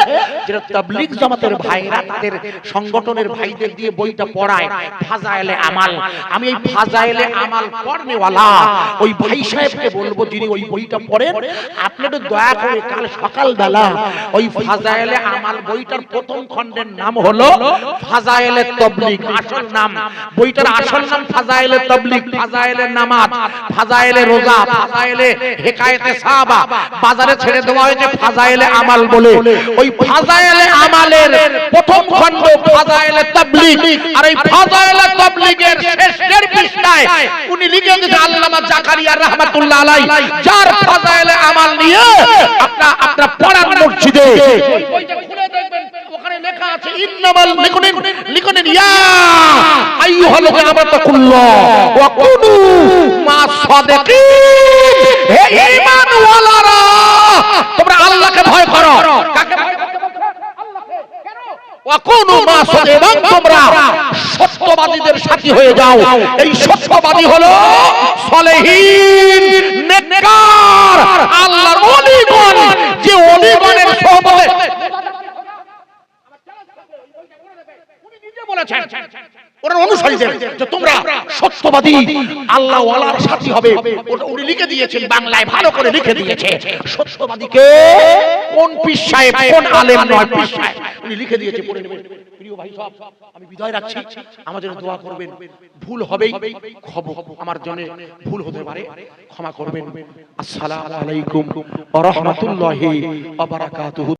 [SPEAKER 1] যেটা তাবলীগ জামাতের ভাইরা তাদের সংগঠনের ভাইদের দিয়ে বইটা পড়ায়, ফাজাইলে আমাল। আমি এই ফাজাইলে আমাল পড়নেওয়ালা ওই ভাই সাহেবকে বলবো, যিনি ওই বইটা পড়েন, আপনি একটু দয়া করে কাল সকালবেলা ওই ফাজাইলে আমাল বইটার প্রথম খণ্ডের নাম হলো ফাজাইলে তাবলীগ। আসল নাম বইটার আসল নাম ফাজাইলে তাবলীগ, ফাজাইলে নামাজ, ফাজাইলে রোজা, ফাজাইলে হিকায়াতে সাহাবা। বাজারে ছেড়ে দেওয়া হয়েছে ফাজাইলে আমাল বলে। ওই ফাজাইলে আমালের প্রথম খণ্ড ফাজাইলে তাবলীগ। আর এই ফাজাইলে তাবলীগের শেষের পৃষ্ঠায় উনি লিখে দিয়েছেন আল্লামা জাকারিয়া রাহমাতুল্লাহ আলাইহি, যার ফাজাইলে আমাল নিয়ে আপনারা পড়ার মসজিদে ওই বইটা খুলে দেখবেন, ওখানে লেখা আছে ইন্নামাল লিকুনিন ইয়া আইয়ুহাল্লাযীনা আমানুল্লাহ ওয়া কুনু মা'আস সাদিকিন। হে ঈমানওয়ালারা, তোমরা আল্লাহকে ভয় করো। কাকে ভয় করতে বলছো? আল্লাহকে। কেন? ওয়া কুনু মা'আস সাদিকিন, এবং তোমরা সত্যবাদীদের সাথী হয়ে যাও। এই সত্যবাদী হলো সালেহীন, নেককার, আল্লাহর ওলিগণ। যে ওলিগণের সোহবতে বলেছেন ওরা অনুসারীদের যে তোমরা সত্যবাদী আল্লাহ ওয়ালার সাথী হবে, ওটা উনি লিখে দিয়েছেন বাংলায়, ভালো করে লিখে দিয়েছে। সত্যবাদীকে কোন পীর সাহেব, কোন আলেম নয়, পীর সাহেব উনি লিখে দিয়েছে, পড়ে নেবেন। প্রিয় ভাই সব, আমি বিদায় রাখছি, আমার জন্য দোয়া করবেন। ভুল হবেই, আমার জন্য ভুল হতে পারে, ক্ষমা করবেন। আসসালামু আলাইকুম ওয়া রাহমাতুল্লাহি ওয়া বারাকাতুহু।